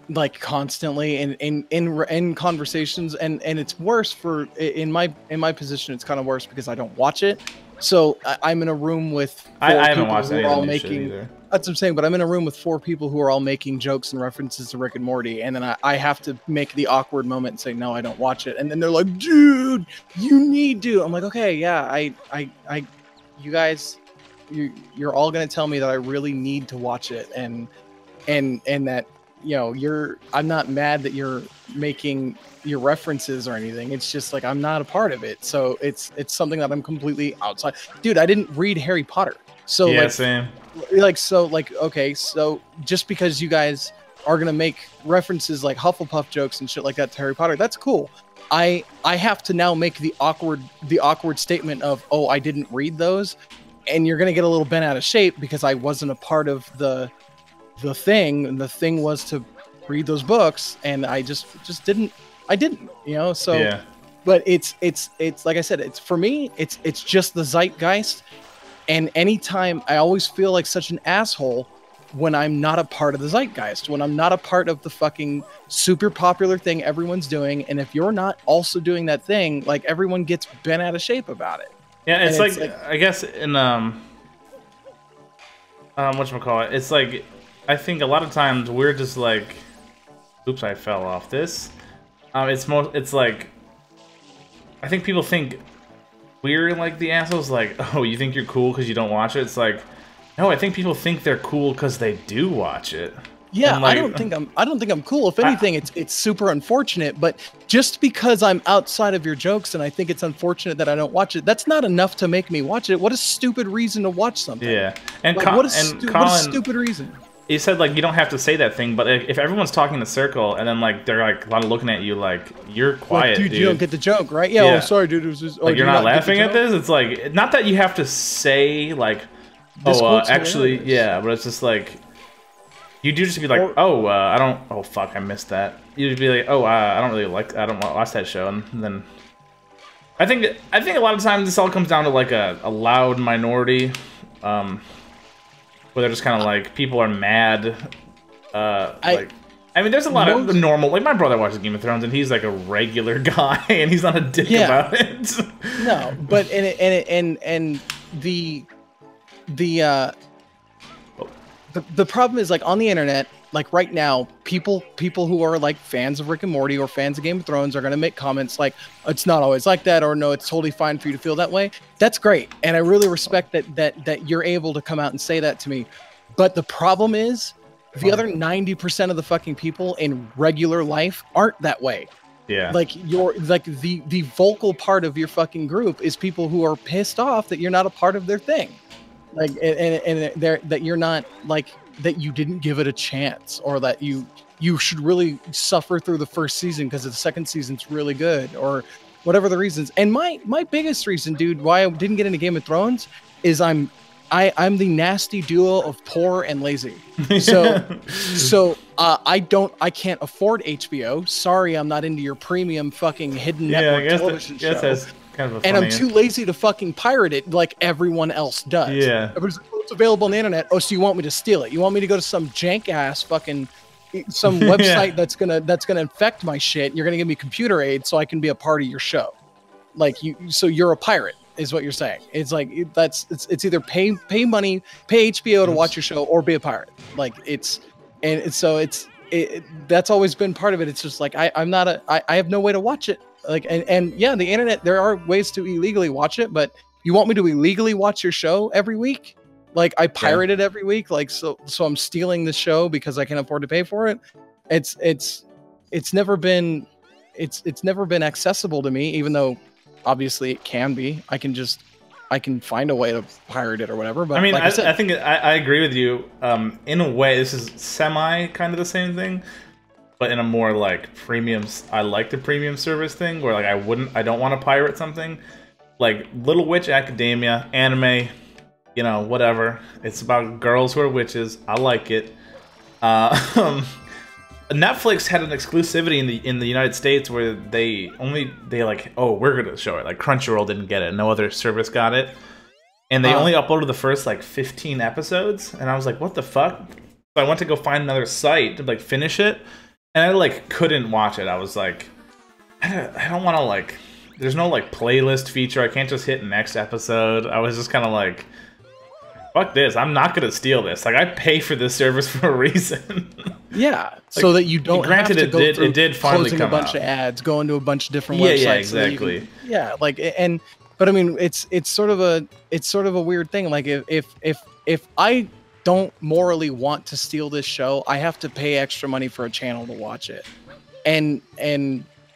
like constantly in conversations, and it's worse for in my position. It's kind of worse because I don't watch it. So I'm in a room with I haven't watched any of the new shit either. That's what I'm saying, but I'm in a room with 4 people who are all making jokes and references to Rick and Morty, and then I have to make the awkward moment and say, no, I don't watch it. And then they're like, dude, you need to. I'm like, okay, yeah, you guys, you're all going to tell me that I really need to watch it. And that, you know, I'm not mad that you're making your references or anything. It's just like, I'm not a part of it. So it's something that I'm completely outside. Dude, I didn't read Harry Potter. So yeah, like, same. Okay, so just because you guys are gonna make references like Hufflepuff jokes and shit like that to Harry Potter, that's cool. I have to now make the awkward statement of, oh, I didn't read those, and you're gonna get a little bent out of shape because I wasn't a part of the thing, and the thing was to read those books, and I just didn't, you know. So yeah. But it's like I said, it's for me, it's just the zeitgeist. And anytime, I always feel like such an asshole when I'm not a part of the zeitgeist, when I'm not a part of the fucking super popular thing everyone's doing. And if you're not also doing that thing, like, everyone gets bent out of shape about it. Yeah, it's like I guess in whatchamacallit, it's like, I think a lot of times we're just like, oops, I fell off this. It's like, I think people think we're like the assholes, like, oh, you think you're cool because you don't watch it? It's like, no, I think people think they're cool because they do watch it. Yeah, like, I don't think I'm cool. If anything, it's super unfortunate. But just because I'm outside of your jokes and I think it's unfortunate that I don't watch it, that's not enough to make me watch it. What a stupid reason to watch something. Yeah, and like, what a stupid reason. He said, like, you don't have to say that thing, but if everyone's talking in a circle and then, like, they're like a lot of looking at you like, you're quiet, like, dude, you don't get the joke, right? Yeah, yeah. Oh, sorry, dude. It was just, like, you're not laughing at this? It's like, not that you have to say, like, oh, actually, yeah, but it's just like, you do just be like, oh, I don't, oh, fuck, I missed that. You'd be like, oh, I don't really like, I don't watch that show, and then, I think a lot of times this all comes down to, like, a loud minority, where they're just kind of like, people are mad. Like, I mean, there's a lot of normal, like, my brother watches Game of Thrones, and he's like a regular guy, and he's not a dick about it. No, but and the problem is, like, on the internet, like, right now, people who are like fans of Rick and Morty or fans of Game of Thrones are gonna make comments like, it's not always like that, or no, it's totally fine for you to feel that way. That's great, and I really respect that you're able to come out and say that to me. But the problem is, the other 90% of the fucking people in regular life aren't that way. Yeah. Like, the vocal part of your fucking group is people who are pissed off that you're not a part of their thing. Like, and that you're not, like, that you didn't give it a chance, or that you should really suffer through the first season because the second season's really good, or whatever the reasons. And my biggest reason, dude, why I didn't get into Game of Thrones is I'm the nasty duo of poor and lazy. So I can't afford HBO. Sorry, I'm not into your premium fucking hidden network television show. That's kind of and I'm too lazy to fucking pirate it like everyone else does. Yeah. Everybody's like, oh, it's available on the internet. Oh, so you want me to steal it? You want me to go to some jank ass fucking some website that's gonna infect my shit? You're gonna give me computer aid so I can be a part of your show. Like, so you're a pirate, is what you're saying. It's like, it's either pay money, pay HBO to watch your show, or be a pirate. Like, that's always been part of it. It's just like, I have no way to watch it. Like, and yeah, the internet, there are ways to illegally watch it, but you want me to illegally watch your show every week? Like, I pirate it every week. Like, so I'm stealing the show because I can afford to pay for it. It's never been accessible to me, even though obviously it can be. I can find a way to pirate it or whatever. But I mean, like I think I agree with you. In a way, this is semi kind of the same thing, but in a more like premium. I like the premium service thing where, like, I don't want to pirate something. Like Little Witch Academia, anime, you know, whatever. It's about girls who are witches. I like it. Netflix had an exclusivity in the United States where they like, oh, we're gonna show it. Like, Crunchyroll didn't get it, no other service got it, and they only uploaded the first like 15 episodes, and I was like, what the fuck? So I went to go find another site to like finish it, and I like couldn't watch it. I was like, I don't want to like. There's no like playlist feature. I can't just hit next episode. I was just kind of like, fuck this. I'm not gonna steal this. Like I pay for this service for a reason. Yeah, like, so that you don't granted have to go through it did finally closing come a bunch out. of ads, going to a bunch of different websites. Yeah, exactly. So yeah, like but I mean, it's sort of a weird thing. Like if I don't morally want to steal this show, I have to pay extra money for a channel to watch it. And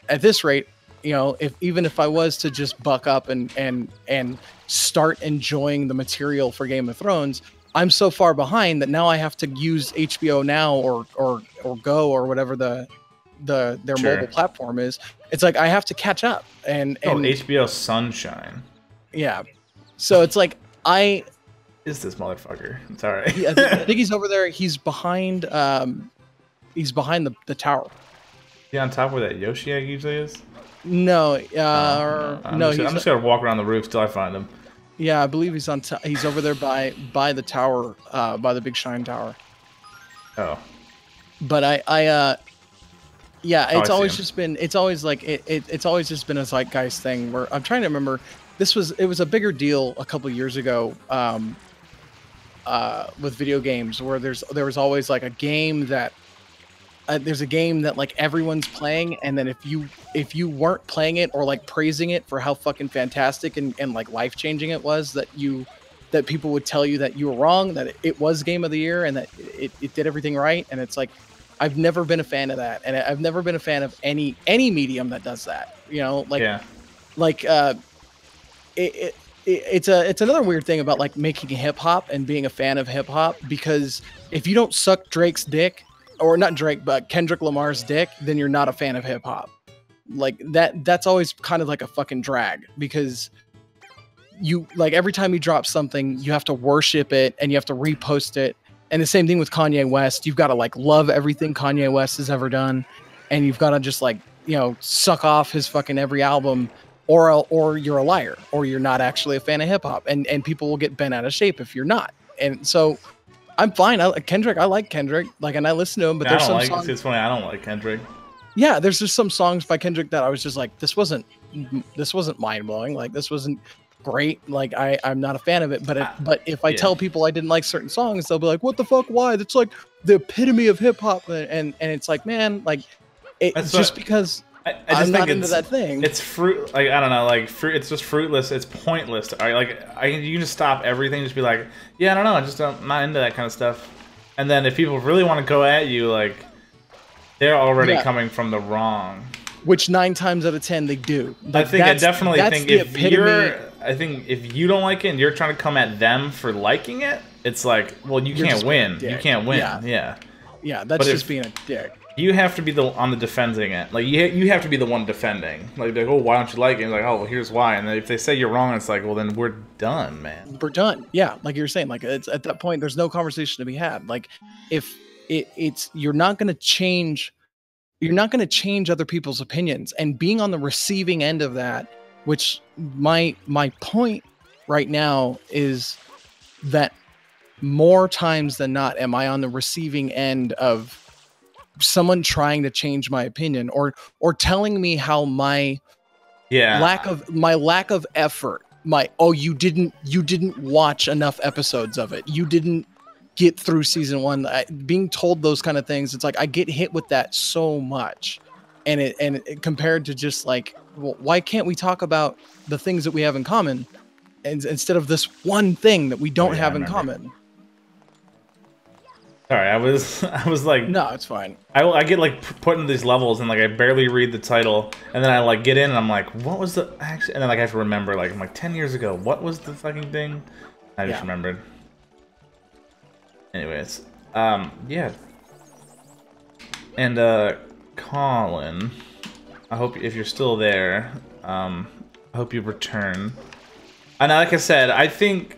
at this rate, you know, even if I was to just buck up and start enjoying the material for Game of Thrones, I'm so far behind that now I have to use HBO Now or Go or whatever their mobile platform is. It's like I have to catch up and HBO Sunshine. Yeah, so it's like is this motherfucker? It's all right. I think he's over there. He's behind the tower. Yeah, on top where that Yoshi egg usually is. No, I'm just gonna walk around the roof till I find him. Yeah, I believe he's on. He's over there by the tower, by the big shine tower. Oh. But yeah, it's always just been. It's always like it's always just been a zeitgeist thing. Where I'm trying to remember, it was a bigger deal a couple years ago, with video games, where there was always like a game that. There's a game that like everyone's playing, and then if you weren't playing it or like praising it for how fucking fantastic and like life changing it was, that people would tell you that you were wrong, that it was game of the year, and that it did everything right. And it's like I've never been a fan of that, and I've never been a fan of any medium that does that. You know, like it's another weird thing about like making hip hop and being a fan of hip hop, because if you don't suck Drake's dick. Or not Drake, but Kendrick Lamar's dick, then you're not a fan of hip hop. Like that's always kind of like a fucking drag, because you like every time you drop something, you have to worship it and you have to repost it. And the same thing with Kanye West. You've got to like love everything Kanye West has ever done, and you've got to just like, you know, suck off his fucking every album, or you're a liar, or you're not actually a fan of hip hop, and people will get bent out of shape if you're not. And so I'm fine. I like Kendrick, like, and I listen to him, but there's some songs. It's funny, I don't like Kendrick. Yeah, there's just some songs by Kendrick that I was just like, this wasn't mind blowing. Like, this wasn't great. Like, I'm not a fan of it. But if I tell people I didn't like certain songs, they'll be like, what the fuck? Why? That's like the epitome of hip hop. And it's like, man, like, because I just I'm not into that thing. It's fruit. Like, I don't know. Like, fruit. It's just fruitless. It's pointless. You can just stop everything. Just be like, yeah, I don't know. I'm not into that kind of stuff. And then if people really want to go at you, like, they're already coming from the wrong. Which 9 times out of 10 they do. Like, I definitely think if you don't like it and you're trying to come at them for liking it, it's like, well, you can't win. You can't win. Yeah, that's just being a dick. You have to be on the defending it. Like, you have to be the one defending. Like, oh, why don't you like it? And like, oh, well, here's why. And then if they say you're wrong, it's like, well, then we're done, man. We're done. Yeah, like you're saying. Like, it's at that point, there's no conversation to be had. Like, if you're not going to change other people's opinions, and being on the receiving end of that, which my point right now is that more times than not am I on the receiving end of someone trying to change my opinion, or telling me how my lack of effort, you didn't watch enough episodes of it, you didn't get through season 1, being told those kind of things. It's like I get hit with that so much, and it compared to just like, well, why can't we talk about the things that we have in common, and instead of this one thing that we don't have in common? Sorry, I was like, no, it's fine. I get like put in these levels and like I barely read the title, and then I like get in and I'm like, what was the actually? And then like I have to remember, like, I'm like 10 years ago, what was the fucking thing? I just remembered. Anyways, yeah. And Colin, I hope if you're still there, I hope you return. And like I said, I think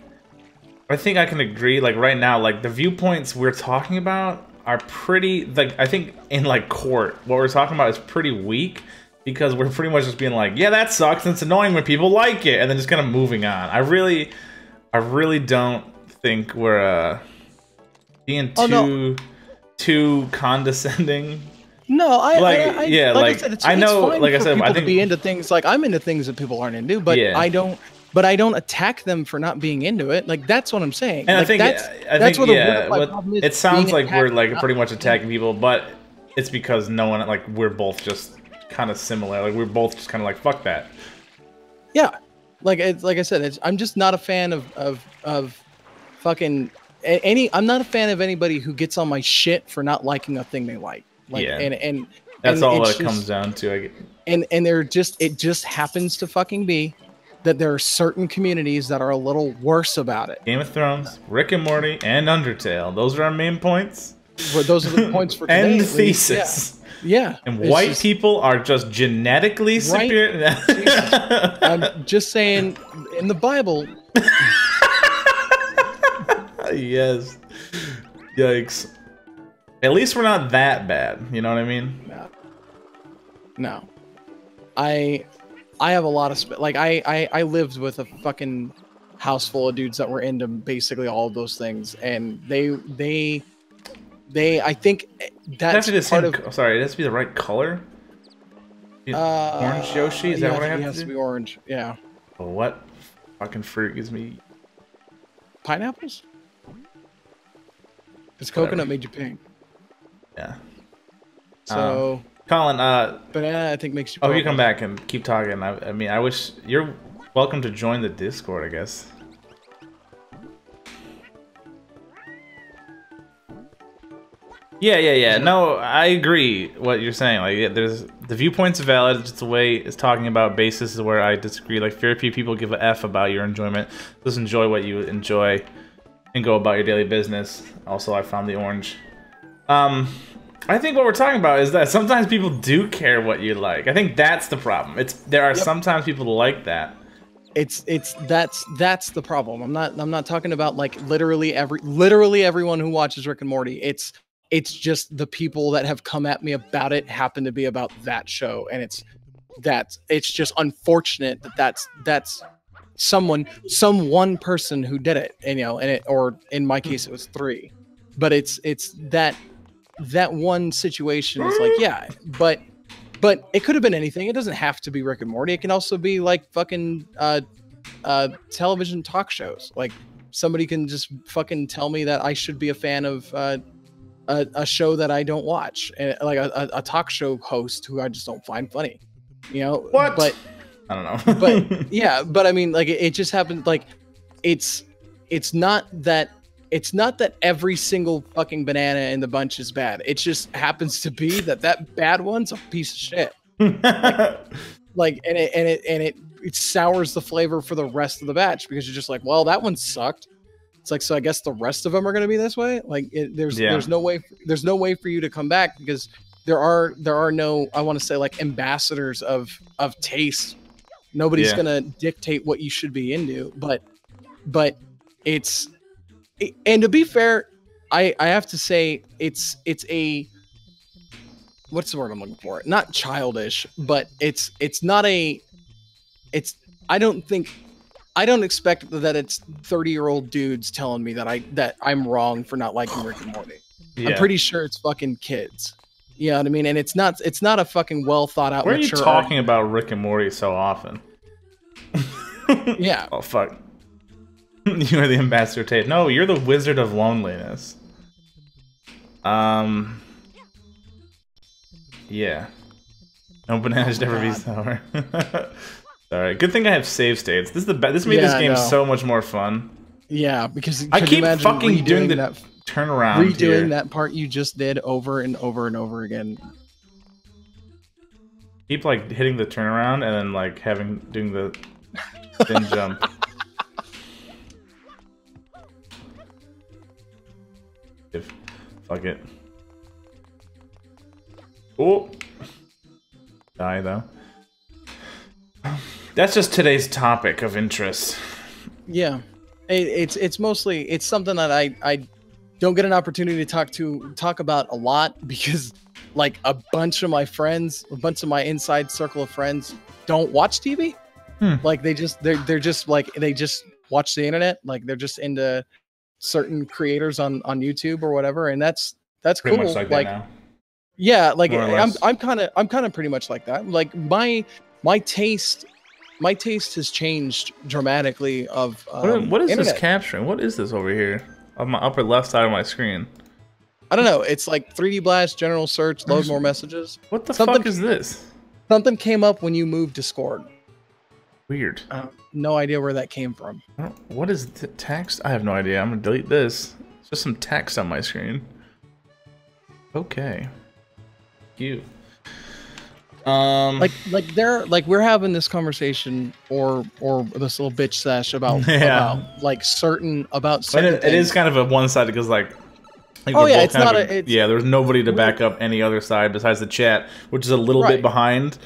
I can agree, like, right now, like, the viewpoints we're talking about are pretty, like, I think in, like, court, what we're talking about is pretty weak, because we're pretty much just being like, yeah, that sucks, and it's annoying when people like it, and then just kind of moving on. I really don't think we're being too condescending. No, I said, I know, it's fine like I for said, people I think to be into things. Like I'm into things that people aren't into, but Yeah. I don't attack them for not being into it. Like that's what I'm saying. And like, that's what the root of my problem is. It sounds being like we're attacked like for pretty not much being attacking people, but it's because no one like we're both just kind of similar. Like we're both just kind of like fuck that. Yeah, like I said, I'm just not a fan of fucking any. I'm not a fan of anybody who gets on my shit for not liking a thing they like. Like Yeah. and That's all it's it comes down to. And it just happens to fucking be that there are certain communities that are a little worse about it. Game of Thrones, Rick and Morty, and Undertale. Those are our main points. But those are the points for today. And at least. thesis. Yeah. And It's white just- people are just genetically superior. I'm just saying, in the Bible. Yes. Yikes. At least we're not that bad. You know what I mean? No. I have a lot of like I lived with a fucking house full of dudes that were into basically all of those things, and they I think that's part of. Sorry, it has to be the right color. Orange Yoshi? Is that what I have it to has do? to be orange. Yeah. Well, what fucking fruit gives me? Pineapples? Because coconut made you pink. Yeah. So. Colin, banana I think makes you. Oh, you come back and keep talking. I mean, I wish you're welcome to join the Discord, I guess. Yeah. No, I agree what you're saying. Like, there's the viewpoint's valid. It's just the way it's talking about basis is where I disagree. Like, very few people give a f about your enjoyment. Just enjoy what you enjoy, and go about your daily business. Also, I found the orange. I think what we're talking about is that sometimes people do care what you like. I think that's the problem. There are sometimes people like that. That's the problem. I'm not talking about like literally everyone who watches Rick and Morty. It's just the people that have come at me about it happen to be about that show, and it's just unfortunate that that's some one person who did it, and or in my case it was 3, but it's that one situation is like, yeah, but it could have been anything. It doesn't have to be Rick and Morty. It can also be like fucking television talk shows. Like somebody can just fucking tell me that I should be a fan of a show that I don't watch, and like a talk show host who I just don't find funny. What? But I don't know. but yeah, but I mean, like it just happened. Like it's not that every single fucking banana in the bunch is bad. It just happens to be that bad one's a piece of shit. like and it sours the flavor for the rest of the batch, because you're just like, well, that one sucked. It's like, so I guess the rest of them are going to be this way. Like there's no way for you to come back, because there are no, I want to say, like, ambassadors of taste. Nobody's going to dictate what you should be into, but it's. And to be fair, I have to say it's a, what's the word I'm looking for? Not childish, but it's not a, I don't expect that it's 30-year-old dudes telling me that I'm wrong for not liking Rick and Morty. Yeah. I'm pretty sure it's fucking kids. You know what I mean? And it's not a fucking well thought out. Where are you talking about Rick and Morty so often? Yeah. Oh fuck. You are the ambassador Tate. No, you're the Wizard of Loneliness. Yeah. No bananas never be sour. Alright, good thing I have save states. This made this game so much more fun. Yeah, because I keep fucking doing the turnaround. Redoing that part you just did over and over and over again. Keep like hitting the turnaround and then like doing the spin jump. Fuck it. Oh, die though. That's just today's topic of interest. Yeah, it's mostly something that I don't get an opportunity to talk about a lot, because like a bunch of my friends, a bunch of my inside circle of friends don't watch TV. Like they're just like, they just watch the internet. Like they're just into certain creators on YouTube or whatever, and that's Pretty cool. much like that now. Yeah, like More or less. I'm kind of pretty much like that. Like my taste has changed dramatically. Of What is internet. this capturing? What is this over here on my upper left side of my screen? I don't know. It's like 3D blast, general search, load more messages. What the Something- fuck is this? Something came up when you moved Discord. Weird. No idea where that came from. What is the text? I have no idea. I'm gonna delete this. It's just some text on my screen. Okay. Cute. Like we're having this conversation or this little bitch sesh about Yeah. about certain But things. it is kind of a one-sided because like Oh, we're yeah, both it's kind of not a- it's- yeah. There's nobody to back up any other side besides the chat, which is a little bit Right. behind.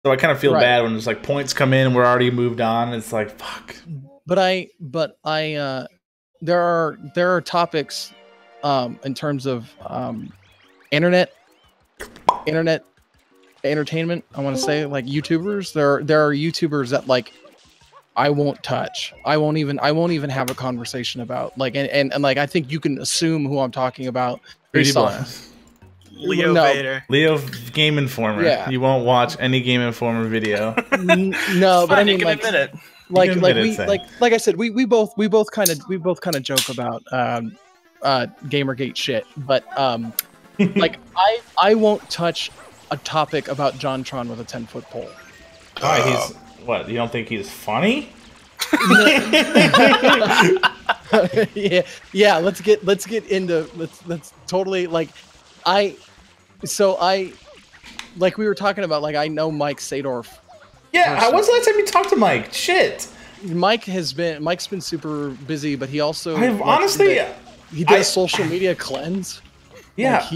So I kind of feel Right. bad when just like points come in and we're already moved on. It's like fuck. But I there are topics in terms of internet entertainment. I want to say like YouTubers. There are YouTubers that like I won't touch. I won't even have a conversation about like and like I think you can assume who I'm talking about. 3D based off- Blast. Leo No. Vader. Leo Game Informer. Yeah. You won't watch any Game Informer video. No, but I Fine, mean you can like admit it. like can like admit we it, Sam. like I said we both kind of joke about Gamergate shit, but like I won't touch a topic about JonTron with a 10-foot pole. Why, he's what? You don't think he's funny? yeah, let's get into let's totally like I like we were talking about, like I know Mike Sadorf. Yeah. When's the last time you talked to Mike? Shit. Mike's been super busy, but he also I've like, honestly. he did a social media cleanse. Yeah.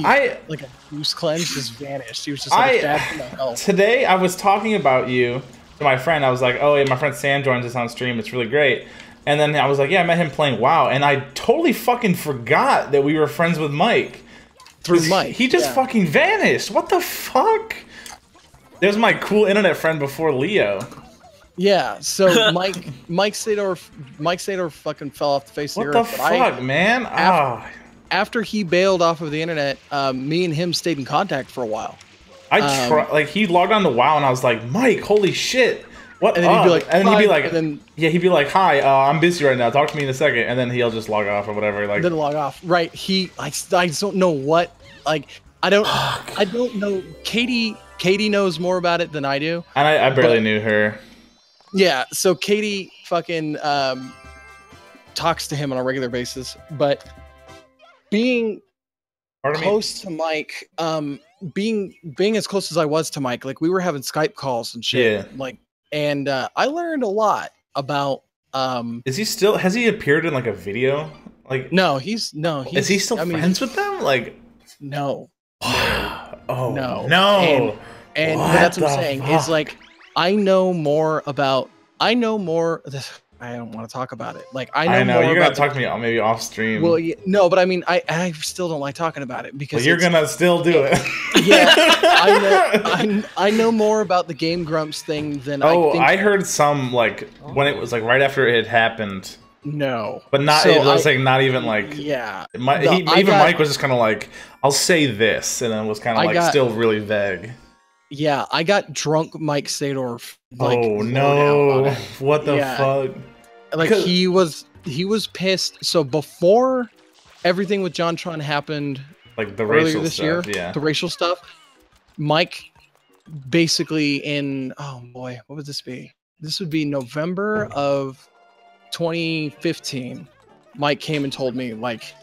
Like a goose cleanse just vanished. He was just like bad for my health. Today I was talking about you to my friend. I was like, oh yeah, my friend Sam joins us on stream. It's really great. And then I was like, yeah, I met him playing WoW, and I totally fucking forgot that we were friends with Mike. Through Mike. He just yeah. fucking vanished. What the fuck? There's my cool internet friend before Leo. Yeah, so Mike Sadorf fucking fell off the face of What the the earth. fuck, man? After he bailed off of the internet, me and him stayed in contact for a while. Like he logged on to WoW, and I was like, Mike, holy shit. What And then he'd be like, and then he'd be "Hi," like, and then- yeah, he'd be like, hi, I'm busy right now. Talk to me in a second, and then he'll just log off or whatever. Like, Then log off. Right. I don't know what. Like I don't know. Katie knows more about it than I do. and I barely knew her. Yeah. So Katie fucking talks to him on a regular basis, but being Pardon me? close to Mike, being as close as I was to Mike, like we were having Skype calls and shit. Yeah. Like, and I learned a lot about. Is he still? Has he appeared in like a video? Like, He's is he still friends with them? Like, No. oh No. no. And What but that's what I'm the saying is fuck? like I know more. I don't want to talk about it. Like I know more you're gonna about talk to me maybe off stream. Well, no, but I mean, I still don't like talking about it because Well, you're it's- gonna still do it. Yeah, I know more about the Game Grumps thing than I think. I heard some like when it was like right after it had happened, No, but not. So it was like not even like. yeah. Mike was just kind of like, I'll say this, and then was kind of like still really vague. Yeah, I got drunk Mike Sadorf. Like, Oh low down on no! it. What the Yeah. fuck? Like Because- he was pissed. So before everything with JonTron happened Like the earlier racial this stuff. year, Yeah. the racial stuff, Mike basically oh boy, what would this be? This would be November of 2015. Mike came and told me, like,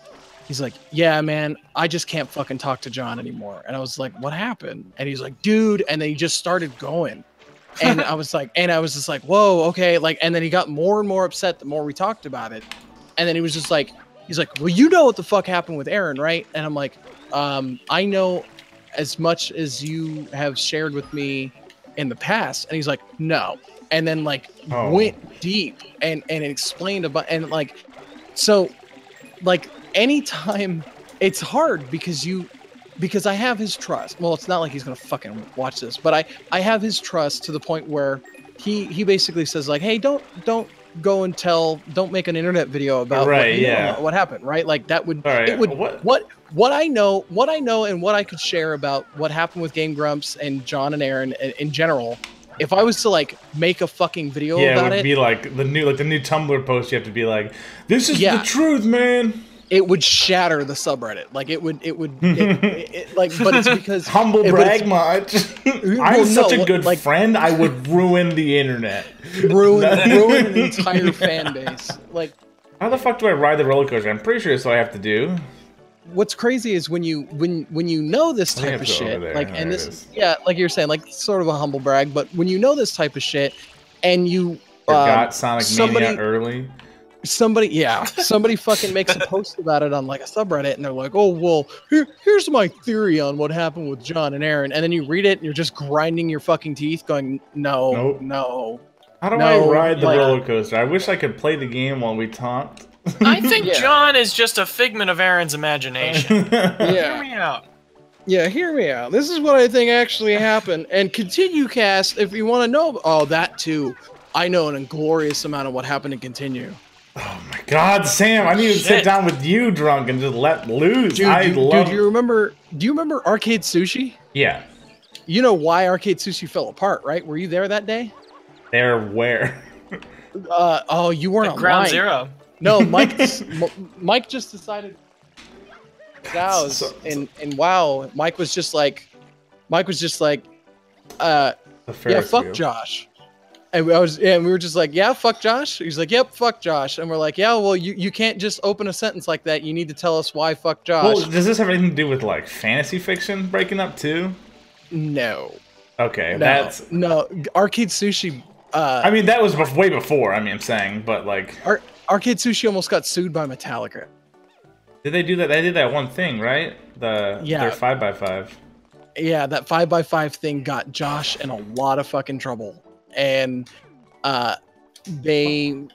he's like, yeah, man, I just can't fucking talk to John anymore. And I was like, what happened? And he's like, dude, and then he just started going. And I was just like, whoa, okay. Like, and then he got more and more upset the more we talked about it. And then he was just like, he's like, well, you know what the fuck happened with Aaron, right? And I'm like, I know as much as you have shared with me in the past. And he's like, no. And then like went deep and explained about, and like, so like anytime it's hard because I have his trust. Well, it's not like he's gonna fucking watch this, but I have his trust to the point where he basically says like, hey, don't go and don't make an internet video about what happened, right? Like that would it would what I know and what I could share about what happened with Game Grumps and John and Aaron in general. If I was to like make a fucking video about it would be like the new Tumblr post. You have to be like, this is the truth, man. It would shatter the subreddit. Like it would like, but it's because humble brag much. I'm such a good friend. I would ruin the internet. Ruin an entire fan base. Like, how the fuck do I ride the roller coaster? I'm pretty sure that's what I have to do. What's crazy is when you know this type of shit, like, and this, like you're saying, like sort of a humble brag, but when you know this type of shit, and you got Sonic Mania early. Somebody fucking makes a post about it on like a subreddit, and they're like, "Oh well, here's my theory on what happened with John and Aaron," and then you read it, and you're just grinding your fucking teeth, going, "No, no." How do I ride the roller coaster? I wish I could play the game while we talked. I think John is just a figment of Aaron's imagination. Hear me out. Yeah, hear me out. This is what I think actually happened. And continue cast if you want to know. Oh, that too. I know an inglorious amount of what happened to continue. Oh my God, Sam! I need to sit down with you, drunk, and just let loose. Dude, do you remember Arcade Sushi? Yeah. You know why Arcade Sushi fell apart, right? Were you there that day? There, where? Oh, you weren't on Ground Zero. No, Mike just decided. And wow, Mike was just like, yeah, fuck Josh. And we were just like, yeah, fuck Josh. He's like, yep, fuck Josh. And we're like, yeah, well, you can't just open a sentence like that. You need to tell us why fuck Josh. Well, does this have anything to do with like fantasy fiction breaking up too? No. Okay, no. Arcade Sushi. I mean, that was way before. I mean, I'm saying, but like, Arcade Sushi almost got sued by Metallica. Did they do that? They did that one thing, right? Their 5x5. Yeah, that 5x5 thing got Josh in a lot of fucking trouble. And they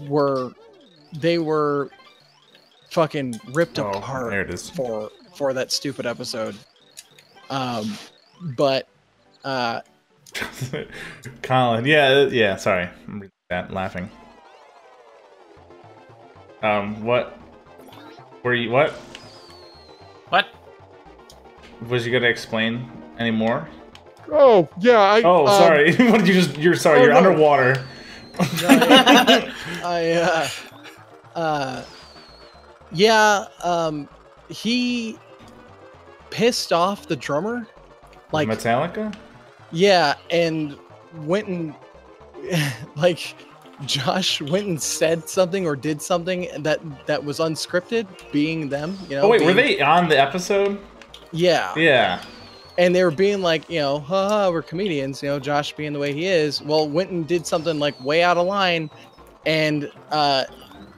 were fucking ripped apart there it is. for that stupid episode. But Colin, yeah, sorry. I'm reading that, laughing. What was you gonna explain any more? Oh yeah. Sorry. What did you just? You're sorry. You're underwater. He pissed off the drummer, like Metallica. Yeah, and went and like Josh went and said something or did something that was unscripted, being them. You know. Oh wait, were they on the episode? Yeah. Yeah. And they were being like, you know, haha, we're comedians, you know, Josh being the way he is. Well, went and did something like way out of line and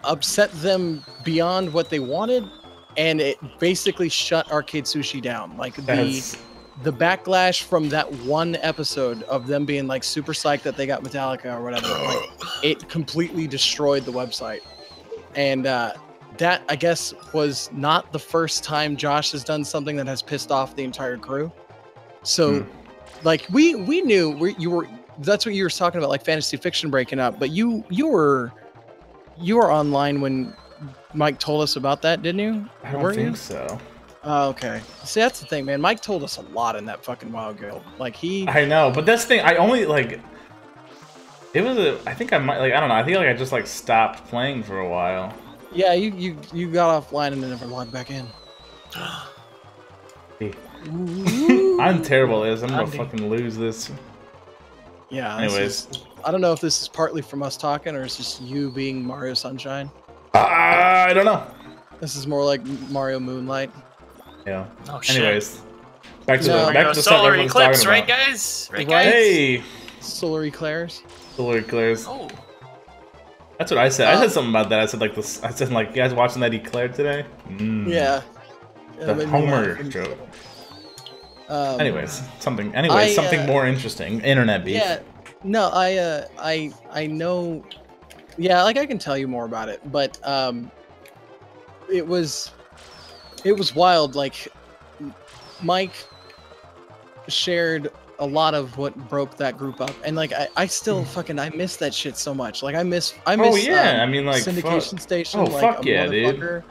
upset them beyond what they wanted. And it basically shut Arcade Sushi down. Like the backlash from that one episode of them being like super psyched that they got Metallica or whatever, like, it completely destroyed the website. And that, I guess, was not the first time Josh has done something that has pissed off the entire crew. So, like, we knew you were. That's what you were talking about, like fantasy fiction breaking up. But you were online when Mike told us about that, didn't you? I don't think so. Oh, okay. See, that's the thing, man. Mike told us a lot in that fucking Wild Guild. Like I know, but that's the thing. I only like. It was I think I might like. I don't know. I think like I just like stopped playing for a while. Yeah, you got offline and then never logged back in. I'm terrible at this. I'm gonna fucking lose this. Yeah. Anyways, I don't know if this is partly from us talking or it's just you being Mario Sunshine. I don't know. This is more like Mario Moonlight. Yeah. Oh, shit. Anyways, back to the solar eclipse, right, guys? Right, guys? Hey. Solar eclairs. Solar eclairs. Oh. That's what I said. I said something about that. I said like this. I said like, you guys watching that eclair today? Yeah. The Homer joke. Anyways, something more interesting. Internet beef. Yeah. No, I know. Yeah, like I can tell you more about it, but it was wild. Like Mike shared a lot of what broke that group up. And like I still fucking I miss that shit so much. Like I miss Oh yeah, I mean like Syndication Station. Oh like, fuck yeah, dude.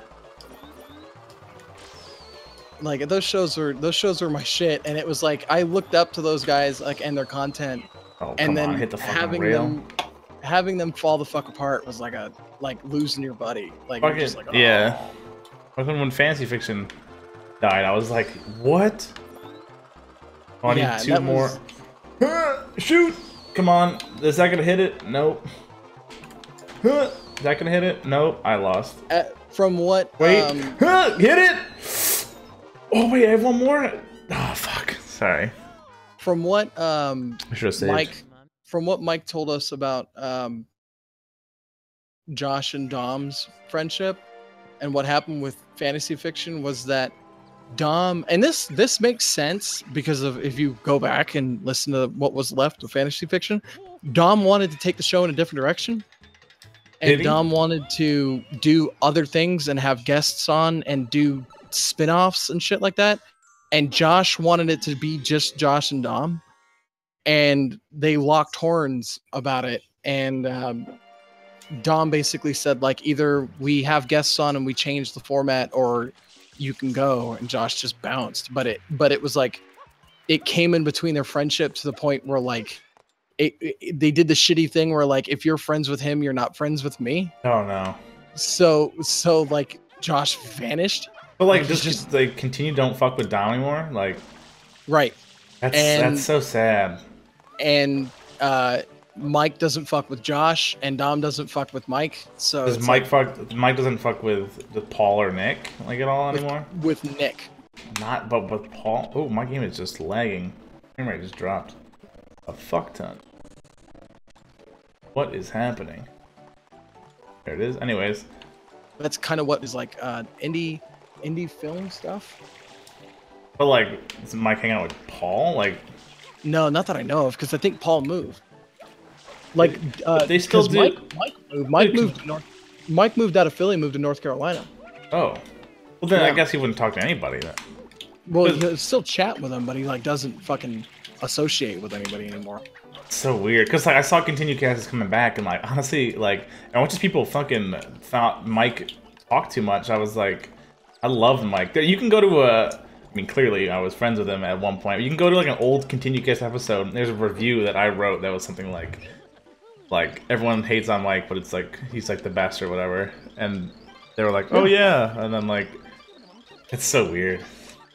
Like those shows were my shit, and it was like I looked up to those guys like and their content, Oh, and come then on, hit the fucking rail. having them fall the fuck apart was like losing your buddy. Like, you're just like, oh. Yeah. Fucking when Fantasy Fiction died, I was like, what? Oh, I need 2 more. Shoot! Come on. Is that gonna hit it? Nope. Is that gonna hit it? Nope. I lost. From what? Wait. Hit it! Oh wait, I have 1 more. Oh fuck. Sorry. From what I should have saved. From what Mike told us about Josh and Dom's friendship, and what happened with Fantasy Fiction was that Dom, and this makes sense because of if you go back and listen to what was left of Fantasy Fiction, Dom wanted to take the show in a different direction, and Dom wanted to do other things and have guests on and do spin-offs and shit like that, and Josh wanted it to be just Josh and Dom. And they locked horns about it, and Dom basically said like either we have guests on and we change the format, or you can go. And Josh just bounced. But it was like it came in between their friendship to the point where like they did the shitty thing where like if you're friends with him, you're not friends with me. Oh no. So like Josh vanished. But like just like continue, don't fuck with Dom anymore. Like right. That's so sad. And Mike doesn't fuck with Josh, and Dom doesn't fuck with Mike. So does Mike doesn't fuck with Paul or Nick like at all anymore? With Nick. Not but with Paul. Oh, my game is just lagging. Frame rate just dropped a fuck ton. What is happening? There it is. Anyways, that's kind of what is like indie film stuff. But like, is Mike hanging out with Paul? Like, no, not that I know of, because I think Paul moved. Like, they still do. Mike moved out of Philly, moved to North Carolina. Oh, well then I guess he wouldn't talk to anybody then. Well, he'll still chat with them, but he like doesn't fucking associate with anybody anymore. It's so weird, because like I saw Continue Cast is coming back, and like honestly, like as much as people fucking thought Mike talked too much, I was like, I love Mike. You can go to a. I mean, clearly, I was friends with him at one point. You can go to like an old Continue Cast episode. And there's a review that I wrote that was something like everyone hates on Mike, but it's like he's like the best or whatever. And they were like, oh yeah, and then like it's so weird.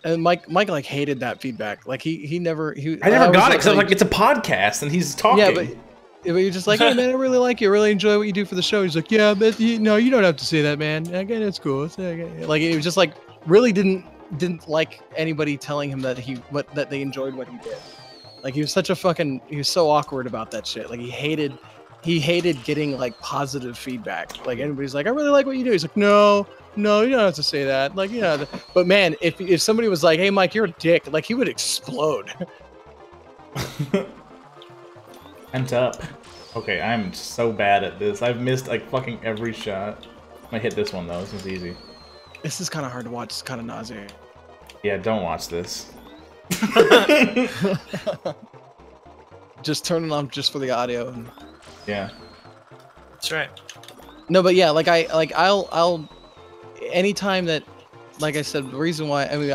And Mike like hated that feedback. Like I never got it because like it's a podcast and he's talking. Yeah, but you're just like, hey man, I really like you. I really enjoy what you do for the show. He's like, yeah, but you don't have to say that, man. Again, it's cool. It's okay. Like it was just like really didn't like anybody telling him that that they enjoyed what he did. Like he was so awkward about that shit. Like he hated getting like positive feedback. Like anybody's like, I really like what you do. He's like, no, you don't have to say that. Like, yeah. But man, if somebody was like, hey Mike, you're a dick, like he would explode. Pent up. Okay, I'm so bad at this. I've missed like fucking every shot. I might hit this one though. This one's easy. This is kind of hard to watch. It's kind of nauseating. Yeah, don't watch this. Just turn it on just for the audio. Yeah. That's right. No, but yeah, I'll anytime that, like I said, the reason why, I mean,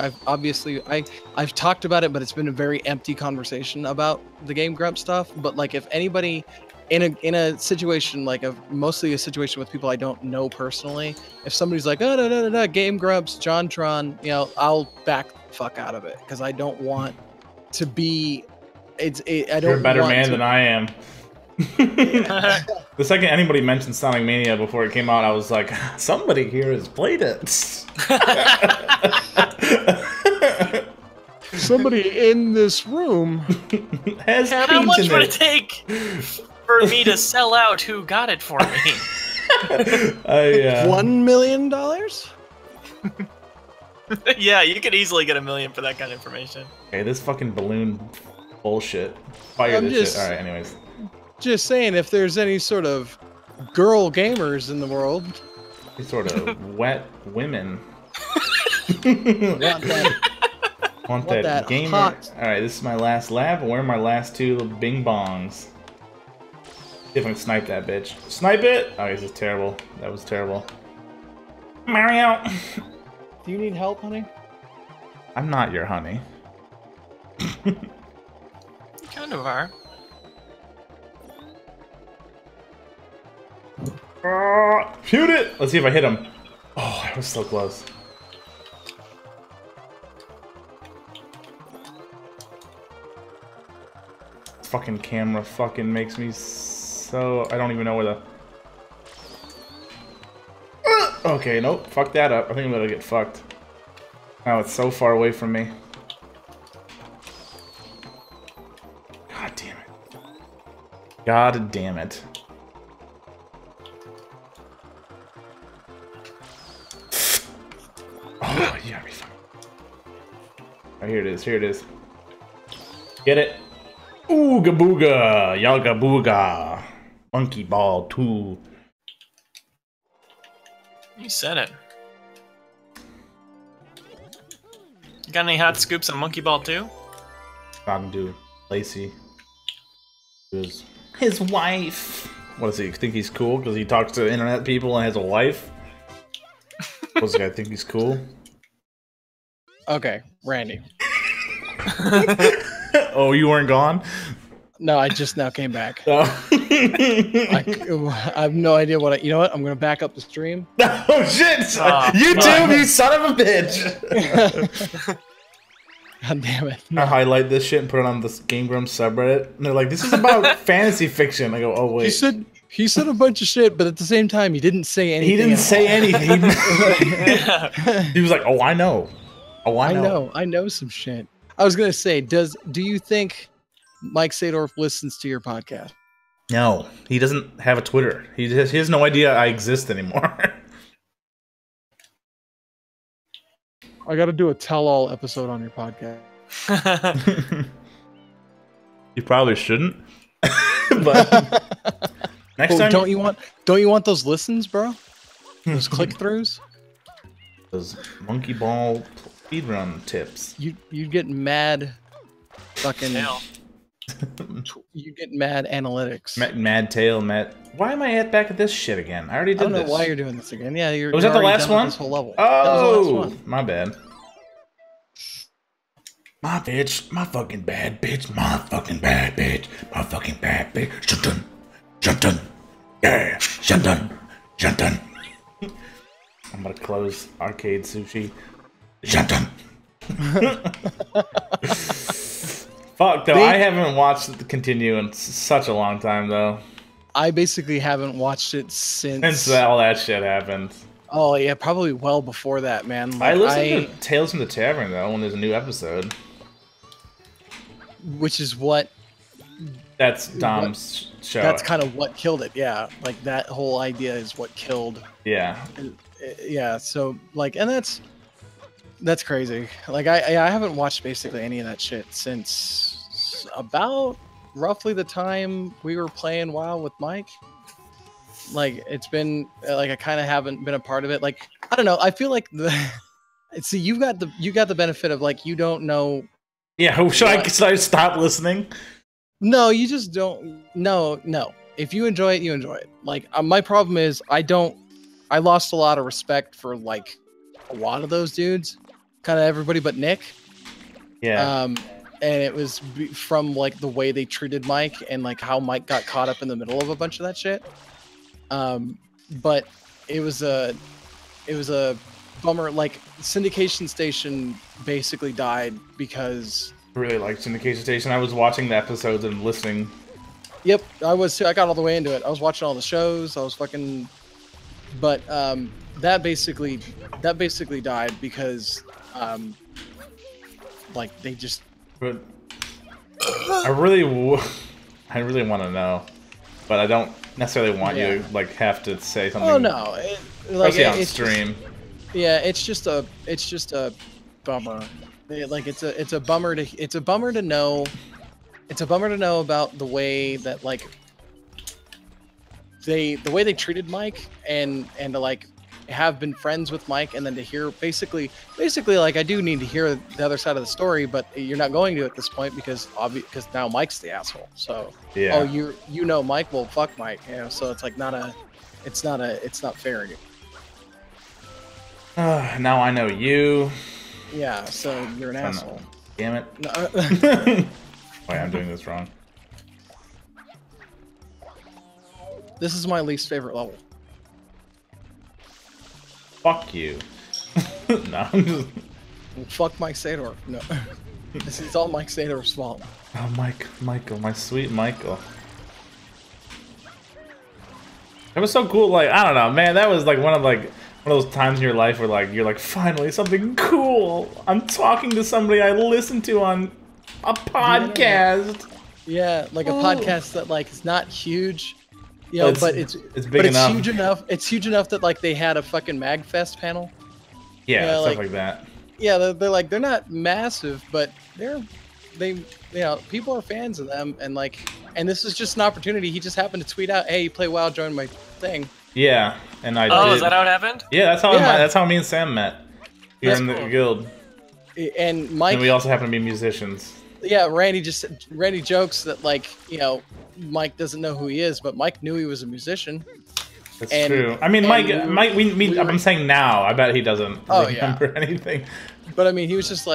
I've talked about it, but it's been a very empty conversation about the Game Grumps stuff. But like, if anybody in a situation like mostly a situation with people I don't know personally, if somebody's like, oh no, Game Grumps, JonTron, I'll back the fuck out of it because I don't want to be. I don't. You're a better man than I am. The second anybody mentioned Sonic Mania before it came out, I was like, somebody here has played it. Somebody in this room has. How much would it take for me to sell out who got it for me? $1 million? Yeah, you could easily get $1 million for that kind of information. Hey, this fucking balloon bullshit. Fire this shit. Alright, anyways. Just saying, if there's any sort of girl gamers in the world. Any sort of wet women. Want Want that that gamer? hot. All right, this is my last lap. Where are my last 2 little bing bongs? See if I can snipe that bitch. Snipe it! Oh, this is terrible. That was terrible. Mario! Do you need help, honey? I'm not your honey. Kind of are. Shoot it! Let's see if I hit him. Oh, I was so close. Fucking camera fucking makes me so... I don't even know where the... Okay, nope. Fuck that up. I think I'm gonna get fucked. Now it's so far away from me. God damn it. God damn it. Oh, you gotta be fine. Oh, here it is. Here it is. Get it? Ooga booga, yaga booga. Monkey ball 2. You said it. You got any hot scoops on Monkey Ball 2? Talking to Lacey. His wife. What does he think he's cool because he talks to internet people and has a wife? Does this guy think he's cool? Okay, Randy. Oh, you weren't gone? No, I just now came back. Oh, I have no idea what you know what? I'm gonna back up the stream. oh shit! YouTube, you son of a bitch! God damn it. I highlight this shit and put it on this Game Grumps subreddit. And they're like, this is about fantasy fiction. I go, oh wait. He said a bunch of shit, but at the same time he didn't say anything. He didn't say anything. He was like, oh, I know. Oh, I know. I know some shit. I was gonna say, do you think Mike Sadorf listens to your podcast? No, he doesn't have a Twitter. He has no idea I exist anymore. I got to do a tell-all episode on your podcast. You probably shouldn't. But next time, don't you want those listens, bro? Those click-throughs? Those monkey ball speedrun tips. You get mad fucking Hell. you get mad analytics. Mad tail, Matt. Why am I back at this shit again? I already did I don't know this. why you're doing this again. Yeah, Was that the last one? This whole level. Oh, that was the last one. My bad. My bitch, my fucking bad bitch, my fucking bad bitch, my fucking bad bitch. Shunton, shunton, yeah, shunton, shunton. I'm gonna close arcade sushi. Shunton. Fuck though, I haven't watched the continue in such a long time though. I basically haven't watched it since all that shit happened. Oh yeah, probably well before that, man. Like, I listened to Tales from the Tavern though when there's a new episode. Which is what That's Dom's show. that's kind of what killed it. Yeah, like that whole idea is what killed. Yeah. Yeah. So like, and that's crazy. Like I haven't watched basically any of that shit since about roughly the time we were playing WoW with Mike. Like it's been like I kind of haven't been a part of it. Like I don't know. I feel like see you got the benefit of like you don't know. Yeah. Should I stop listening? No, you just don't. No. If you enjoy it, you enjoy it. Like my problem is I lost a lot of respect for like a lot of those dudes, kind of everybody but Nick. Yeah. And it was from like the way they treated Mike and like how Mike got caught up in the middle of a bunch of that shit. But it was a bummer. Like Syndication Station basically died because I really liked Syndication Station. I was watching the episodes and listening. Yep, I was too. I got all the way into it. I was watching all the shows. I was fucking, but that basically died because like they just. But I really want to know, but I don't necessarily want you to like have to say something. Oh no, especially on stream. Yeah, it's just a bummer. It's a bummer to know. It's a bummer to know about the way that like the way they treated Mike and have been friends with Mike, and then to hear basically like I do need to hear the other side of the story, but you're not going to at this point because now Mike's the asshole. So Yeah. oh, you know Mike, well fuck Mike, you know. So it's like it's not fair anymore. Now I know you. Yeah, so you're an asshole. Damn it. No, Wait, I'm doing this wrong. this is my least favorite level. Fuck you. No, I'm just... Well, fuck Mike Sador. No, this is all Mike Sador's fault. Oh, Michael, my sweet Michael. It was so cool. Like, I don't know, man. That was like one of those times in your life where like you're like, finally something cool. I'm talking to somebody I listen to on a podcast. Yeah, like a podcast that like is not huge, you know, but it's big enough. Huge enough. It's huge enough that like they had a fucking MagFest panel. Yeah, stuff like that. Yeah, they're not massive, but people are fans of them, and this is just an opportunity. He just happened to tweet out, "Hey, you play WoW, join my thing." Yeah, and I Oh, did. is that how it happened? Yeah, that's how me and Sam met. Here in the guild. And Mike. And we also happen to be musicians. Yeah, Randy jokes that like, you know, Mike doesn't know who he is, but Mike knew he was a musician. That's true. I mean, Mike, I'm saying now. I bet he doesn't remember anything. But I mean, he was just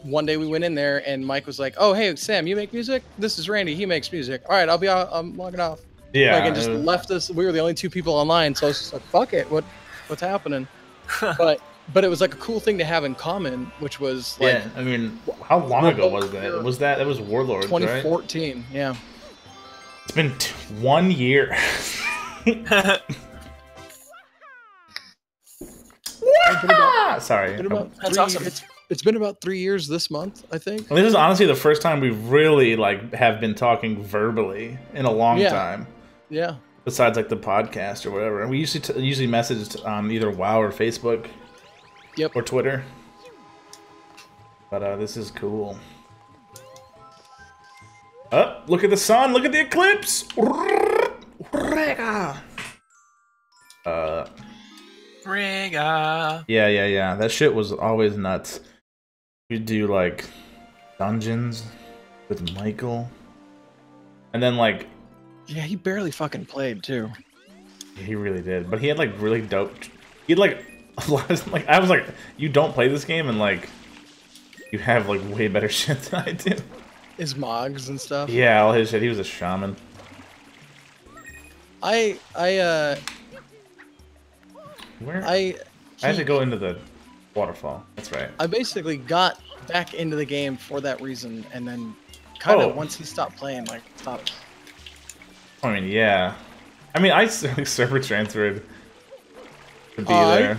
one day we went in there and Mike was like, "Oh, hey, Sam, you make music? This is Randy. He makes music. All right, I'm logging off." Yeah. And just left us. We were the only two people online, so I was just like, "Fuck it, what's happening?" But it was like a cool thing to have in common, which was like, I mean, how long ago was that? That was Warlords, 2014, right? Yeah. It's been 1 year. Sorry. That's awesome. It's been about 3 years this month, I think. Well, this is honestly the first time we really have been talking verbally in a long time. Yeah. Besides like the podcast or whatever, and we usually messaged on either WoW or Facebook. Yep. Or Twitter. But this is cool. Oh, look at the sun! Look at the eclipse! Rega. Yeah. That shit was always nuts. We'd do like dungeons with Michael. And then like... Yeah, he barely fucking played too. He really did. But he had like really dope... He had like a lot of, like, I was like, you don't play this game and like you have like way better shit than I do. His mogs and stuff. Yeah, all his shit. He was a shaman. I had to go into the waterfall. That's right. I basically got back into the game for that reason, and then kind of once he stopped playing, like stopped. I mean, yeah. I mean, I server transferred to be there.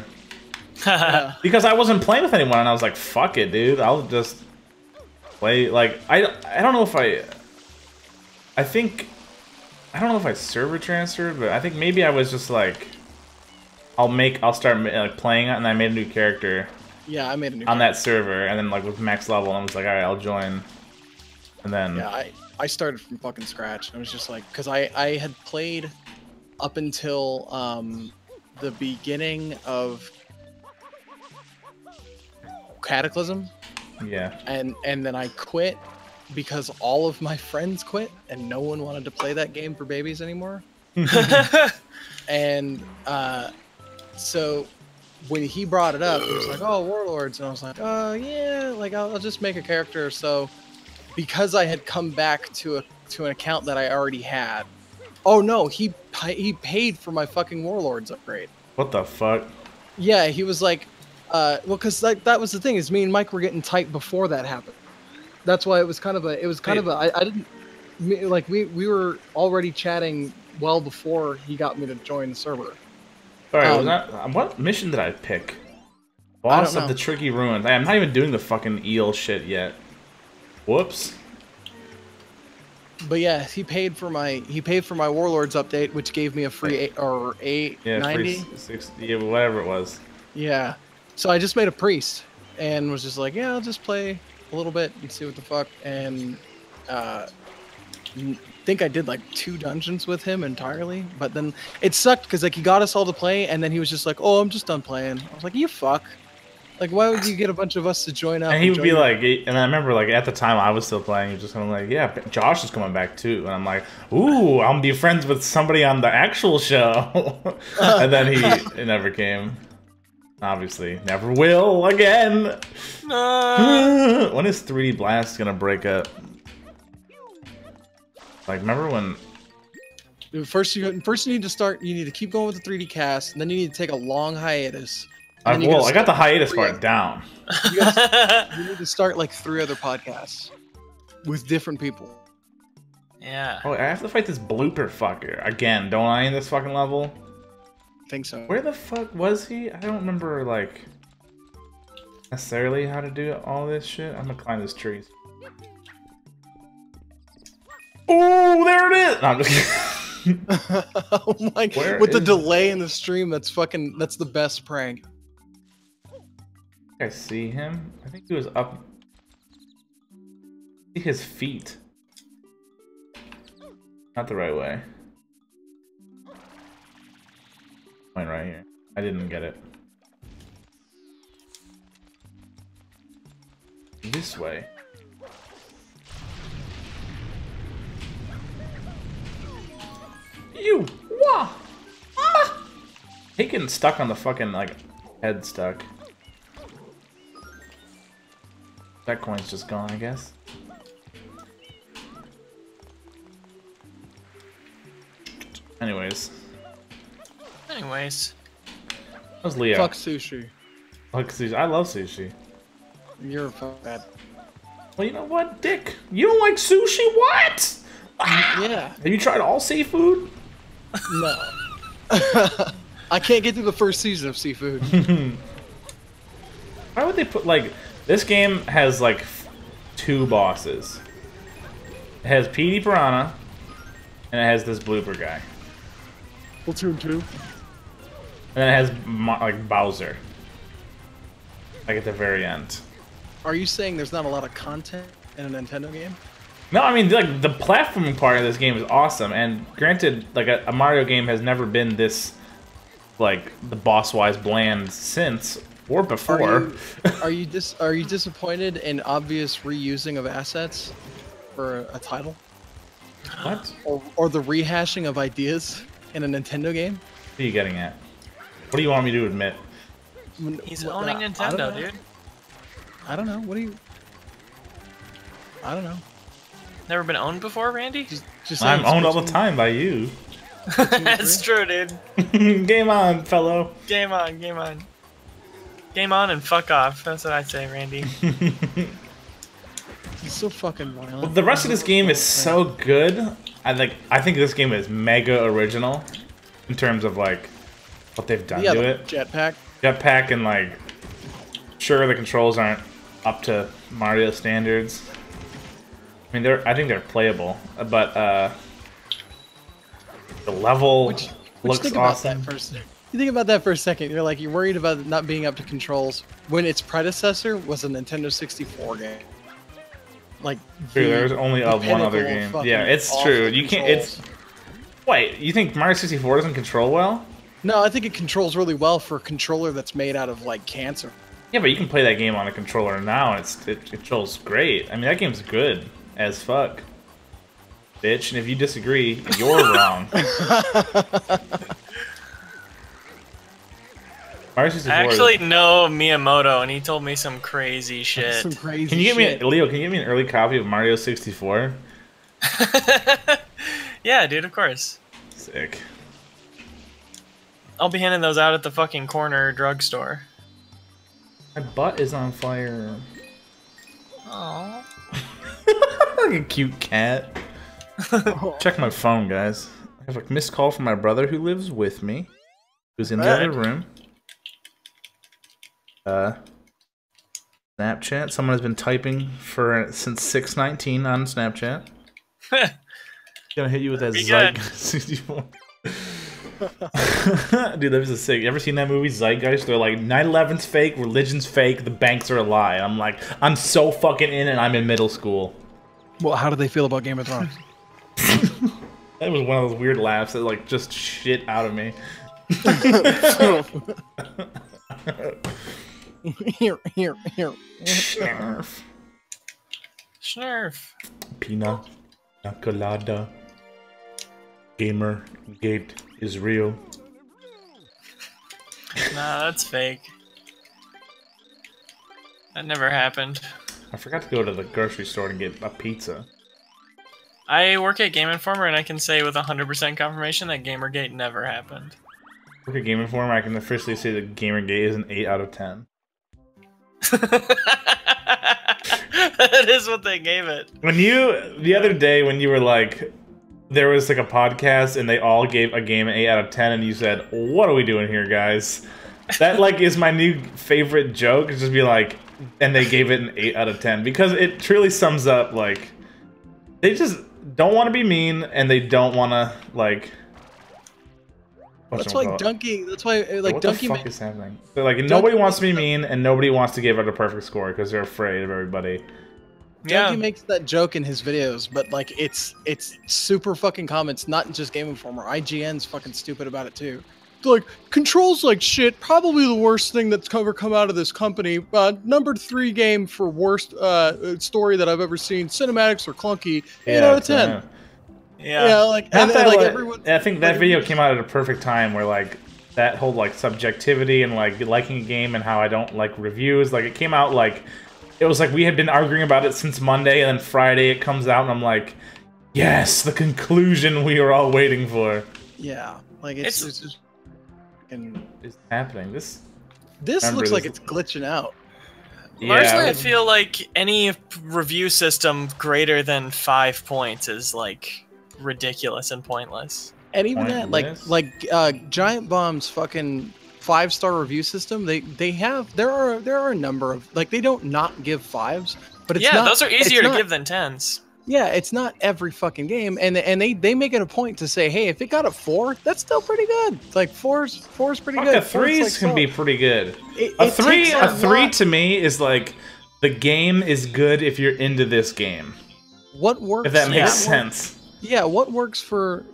Because I wasn't playing with anyone, and I was like, "Fuck it, dude! I'll just play." Like, I don't know if I don't know if I server transferred, but I think maybe I was just like, I'll start like playing it, and I made a new character. Yeah, I made a new on that server, and then like with max level, and I was like, all right, I'll join. And then yeah, I started from fucking scratch. I was just like, because I had played up until the beginning of Cataclysm. Yeah. And then I quit because all of my friends quit and no one wanted to play that game for babies anymore. And so when he brought it up, he was like, "Oh, Warlords," and I was like, "Oh yeah, like I'll just make a character." So because I had come back to an account that I already had. Oh no, he paid for my fucking Warlords upgrade. What the fuck? Yeah, he was like, well, because that was the thing, is me and Mike were getting tight before that happened. That's why it was kind of a I didn't like we were already chatting well before he got me to join the server. Sorry, what mission did I pick? Boss of the Tricky Ruins. I'm not even doing the fucking eel shit yet. Whoops. But yeah, he paid for my Warlords update, which gave me a free $890. Free 60, whatever it was. Yeah. So I just made a priest and was just like, yeah, I'll just play a little bit and see what the fuck. And think I did like 2 dungeons with him entirely, but then it sucked because like he got us all to play, and then he was just like, "Oh, I'm just done playing." I was like, "You fuck! Like, why would you get a bunch of us to join up?" And he would be join like, and I remember like at the time I was still playing, he was just kind of like, "Yeah, Josh is coming back too," and I'm like, "Ooh, I'm be friends with somebody on the actual show," and then he never came. Obviously, never will again. When is 3D Blast gonna break up? Like, remember when? First, you need to start. You need to keep going with the 3D cast, and then you need to take a long hiatus. I got the hiatus part down. You need to start like 3 other podcasts with different people. Yeah. Oh, I have to fight this blooper fucker again, don't I? In this fucking level. I think so. Where the fuck was he? I don't remember like necessarily how to do all this shit. I'm gonna climb this tree. Oh, there it is! No, I'm just kidding. Oh my! With the delay in the stream, that's the best prank. I see him. I think he was up. See his feet. Not the right way. Point right here. I didn't get it. This way. You! Wah! Ah! He getting stuck on the fucking, like, head stuck. That coin's just gone, I guess. Anyways. How's Leo? Fuck sushi. Fuck sushi. I love sushi. You're a fuck bad. Well, you know what, Dick? You don't like sushi? What? Yeah. Have you tried all seafood? No. I can't get through the first season of seafood. Why would they put, like... This game has, like, 2 bosses. It has Petey Piranha, and it has this blooper guy. Splatoon 2. And then it has, like, Bowser. Like, at the very end. Are you saying there's not a lot of content in a Nintendo game? No, I mean, like, the platforming part of this game is awesome, and granted, like, a Mario game has never been this, like, the boss-wise bland since, or before. Are you disappointed in obvious reusing of assets for a title? What? Or the rehashing of ideas in a Nintendo game? What are you getting at? What do you want me to admit? He's owning Nintendo, dude. I don't know. What do you... I don't know. Never been owned before, Randy? Just I'm owned all the time by you. That's true, dude. Game on, fellow. Game on, game on. Game on and fuck off. That's what I say, Randy. He's so fucking violent. Well, the rest of this game is so good. I think this game is mega original in terms of like what they've done to it. Jetpack and like, sure the controls aren't up to Mario standards. I mean, I think they're playable, but the level looks awesome. You think about that for a second. You're like, you're worried about it not being up to controls when its predecessor was a Nintendo 64 game. Like, true, there's only one other game. Yeah, it's true. You can't. It's wait. You think Mario 64 doesn't control well? No, I think it controls really well for a controller that's made out of like cancer. Yeah, but you can play that game on a controller now, and it controls great. I mean, that game's good as fuck, bitch. And if you disagree, you're wrong. I actually know Miyamoto, and he told me some crazy shit. Some crazy Can you give shit. me, Leo? Can you give me an early copy of Mario 64? Yeah, dude, of course. Sick. I'll be handing those out at the fucking corner drugstore. My butt is on fire. Aww. Like a cute cat. Check my phone, guys. I have a missed call from my brother who lives with me, who's in the other room. Snapchat. Someone has been typing since 6:19 on Snapchat. Gonna hit you with that Zeitgeist 64. Dude, that was a sick. You ever seen that movie Zeitgeist? They're like 9/11's fake, religion's fake, the banks are a lie. I'm like, I'm so fucking in, and I'm in middle school. Well, how do they feel about Game of Thrones? That was one of those weird laughs that like just shit out of me. Here. Snarf. Snurf. Pina colada. Gamer gate is real. Nah, that's fake. That never happened. I forgot to go to the grocery store and get a pizza. I work at Game Informer, and I can say with 100% confirmation that Gamergate never happened. Look at Game Informer, I can officially say that Gamergate is an 8 out of 10. That is what they gave it. The other day when you were like, there was like a podcast and they all gave a game an 8 out of 10 and you said, what are we doing here, guys? That like is my new favorite joke, is just be like, and they gave it an 8 out of 10 because it truly sums up like, they just don't want to be mean and they don't want to like. That's why Donkey. That's why like what Donkey. What the fuck is happening? They're like nobody wants to be mean and nobody wants to give it a perfect score because they're afraid of everybody. Donkey makes that joke in his videos, but like it's super fucking common. It's not just Game Informer. IGN's fucking stupid about it too. Like, controls like shit. Probably the worst thing that's ever come out of this company. Number 3 game for worst story that I've ever seen. Cinematics are clunky. 8 out of 10. Yeah, like, and like everyone. I think that video came out at a perfect time where like that whole like subjectivity and like liking a game and how I don't like reviews. Like it came out like it was like we had been arguing about it since Monday, and then Friday it comes out, and I'm like, yes, the conclusion we were all waiting for. Yeah, like it's just. And it's happening. This looks like it's glitching out. Yeah. Largely, I feel like any review system greater than 5 points is like ridiculous and pointless. And even that, like Giant Bomb's fucking 5-star review system, there are a number of like they don't not give 5s, but it's not, those are easier to give than 10s. Yeah, it's not every fucking game, and they make it a point to say, hey, if it got a 4, that's still pretty good. Like four's pretty good. A 3s can be pretty good. A 3 to me is like the game is good if you're into this game. What works? If that makes sense. Yeah, what works for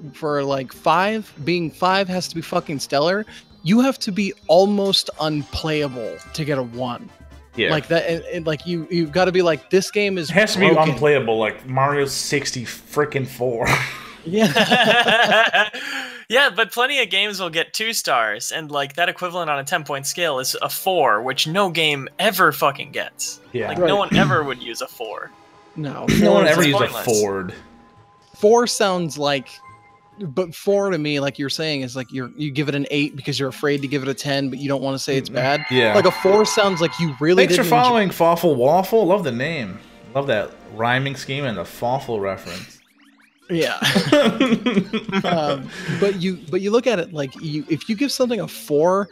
like 5 being 5 has to be fucking stellar. You have to be almost unplayable to get a 1. Yeah. Like that, and like you've got to be like, this game is. It has broken. to be unplayable, like Mario 64. Yeah. Yeah, but plenty of games will get 2 stars, and like that equivalent on a 10-point scale is a 4, which no game ever fucking gets. Yeah. Like no one ever would use a 4. No. No one ever used pointless. a Ford. 4 sounds like. But 4 to me, like you're saying, is like you give it an 8 because you're afraid to give it a 10, but you don't want to say it's bad. Yeah. Like a 4 sounds like you really. Thanks for following Fawful Waffle. Love the name. Love that rhyming scheme and the Fawful reference. Yeah. But you look at it like if you give something a 4,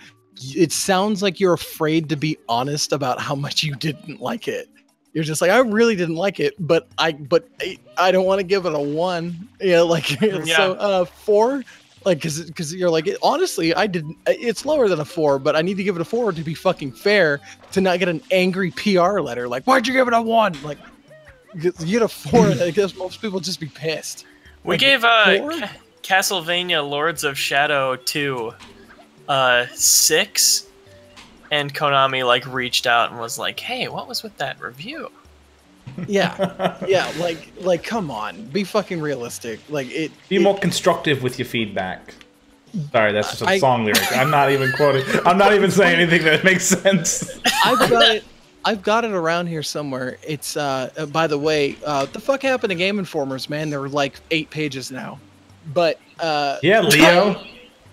it sounds like you're afraid to be honest about how much you didn't like it. You're just like, I really didn't like it, but I don't want to give it a 1. Yeah, like so 4, like because you're like, honestly, I didn't. It's lower than a 4, but I need to give it a 4 to be fucking fair, to not get an angry PR letter like, why'd you give it a 1? Like, you get a 4, I guess most people just be pissed. We like, gave Castlevania Lords of Shadow 2 6. And Konami like reached out and was like, "Hey, what was with that review?" Yeah, like come on, be fucking realistic. Like be more constructive with your feedback. Sorry, that's just a song lyric. I'm not even quoting. I'm not even saying anything that makes sense. I've got it around here somewhere. It's by the way, what the fuck happened to Game Informers, man? There were like 8 pages now. But yeah, Leo,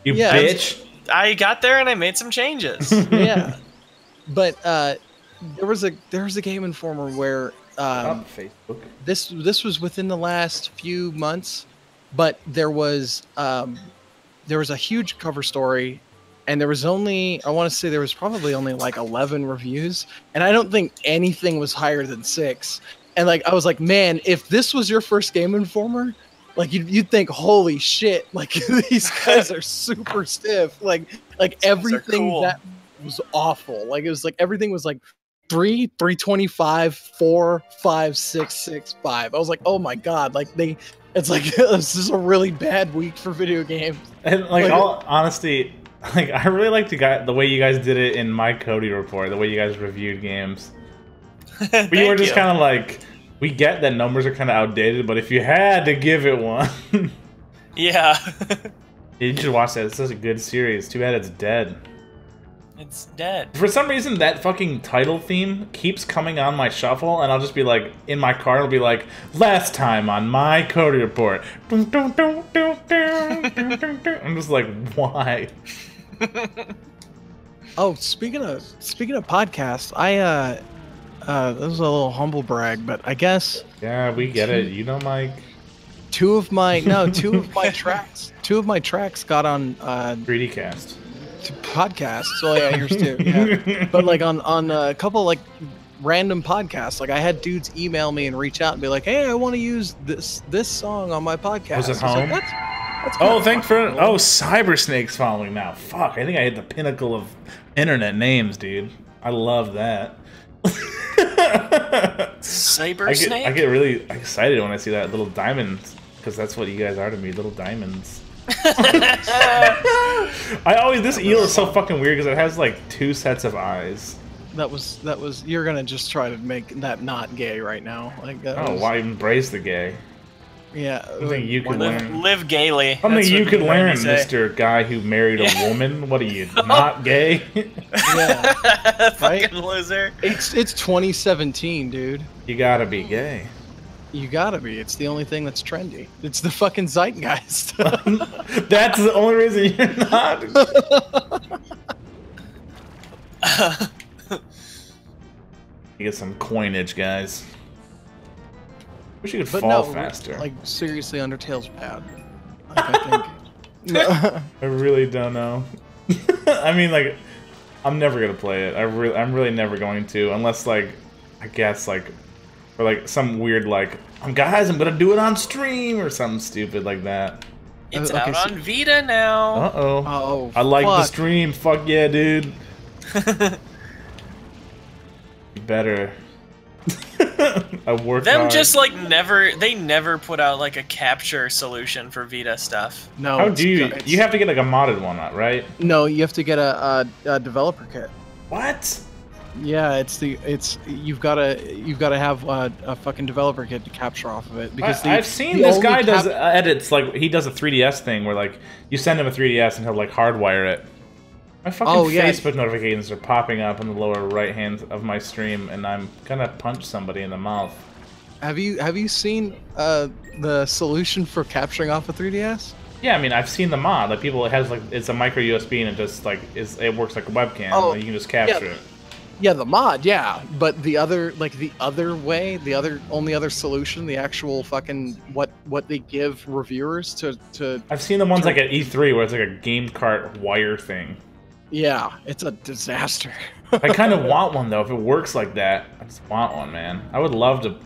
you bitch. I got there and I made some changes. Yeah, but there was a Game Informer where Facebook. This was within the last few months, but there was a huge cover story, and there was only, I want to say there was probably only like 11 reviews, and I don't think anything was higher than 6. And like I was like, man, if this was your first Game Informer, like you'd think, holy shit, like these guys are super stiff. Like everything cool. That was awful. Like it was like everything was like 325, 4, 5, 6, 6, 5. I was like, oh my god, like it's like this is a really bad week for video games. And like, all honesty, like I really like the way you guys did it in my Cody report, the way you guys reviewed games. We were just kind of like, we get that numbers are kind of outdated, but if you had to give it one, yeah, you should watch that. It's such a good series. Too bad it's dead. It's dead. For some reason, that fucking title theme keeps coming on my shuffle, and I'll just be like, in my car, it'll be like, last time on my Cody report. I'm just like, why? Oh, speaking of podcasts, this is a little humble brag, but I guess Yeah, we get it. You know, Mike. two of my tracks got on 3D cast. podcasts. So yeah, yours too. Yeah. But like on a couple like random podcasts, like I had dudes email me and reach out and be like, "Hey, I want to use this song on my podcast." Was it I home? like, that's Oh, thanks for Cybersnake's following now. Fuck, I think I hit the pinnacle of internet names, dude. I love that. Cybersnake? I get really excited when I see that little diamond, because that's what you guys are to me, little diamonds. This eel is so fucking weird because it has like 2 sets of eyes. That was you're gonna just try to make that not gay right now. Like Why embrace the gay? Yeah. Something you could learn. Live gaily. Something That's you what could we learn, say. Mr. Guy who married a woman. What are you, not gay? Yeah. Fucking loser. It's 2017, dude. You gotta be gay. You gotta be. It's the only thing that's trendy. It's the fucking zeitgeist. That's the only reason you're not. You get some coinage, guys. Wish you could But fall no, faster. like seriously, Undertale's bad. Like, I think. I really don't know. I mean, like, I'm never gonna play it. I'm really never going to, unless like, I guess like, or like some weird like, guys, I'm gonna do it on stream or something stupid like that. It's Okay, out so- on Vita now. Uh-oh. Oh, I like the fuck. stream. Fuck yeah, dude. You better. I work Them hard. just like they never put out like a capture solution for Vita stuff. No. How it's- do you? it's- You have to get like a modded one, right? No, you have to get a developer kit. What? Yeah, you've gotta have a fucking developer kit to capture off of it because I've seen the this only guy does edits, like he does a 3DS thing where like you send him a 3DS and he'll like hardwire it. My fucking yeah. Facebook notifications are popping up in the lower right hand of my stream, and I'm gonna punch somebody in the mouth. Have you seen the solution for capturing off a 3DS? Yeah, I mean I've seen the mod. Like people, it has like it's a micro USB and it just like it works like a webcam. Oh, like, you can just capture yeah. it. Yeah, the mod, yeah, but the other way, only other solution, the actual fucking what they give reviewers to I've seen the ones like at E3 where it's like a game cart wire thing. yeah, it's a disaster. I kind of want one though. If it works like that, I just want one, man. I would love to.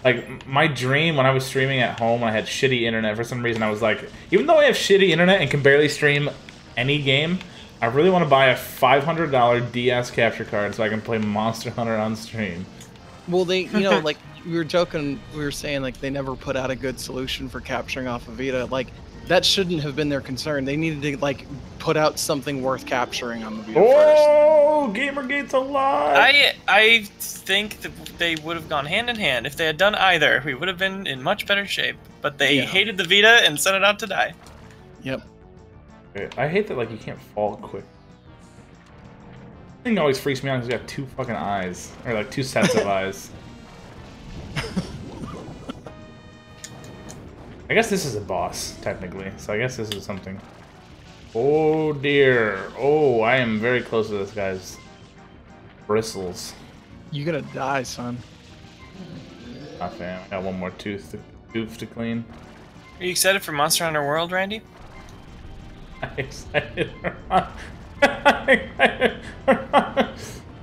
Like my dream when I was streaming at home, when I had shitty internet. For some reason, I was like, even though I have shitty internet and can barely stream any game, I really want to buy a $500 DS capture card so I can play Monster Hunter on stream. Well, they, like we were joking, we were saying like they never put out a good solution for capturing off of Vita. Like that shouldn't have been their concern. They needed to like put out something worth capturing on the Vita first. Oh, Gamergate's alive! I think that they would have gone hand in hand. If they had done either, we would have been in much better shape. But they Yeah. hated the Vita and sent it out to die. Yep. I hate that like you can't fall quick. Thing always freaks me out because you got 2 fucking eyes, or like 2 sets of eyes. I guess this is a boss, technically, so I guess this is something. Oh dear. Oh, I am very close to this guy's bristles. You're gonna die, son. Ah, fam. I got one more tooth to clean. Are you excited for Monster Hunter World, Randy? I'm excited.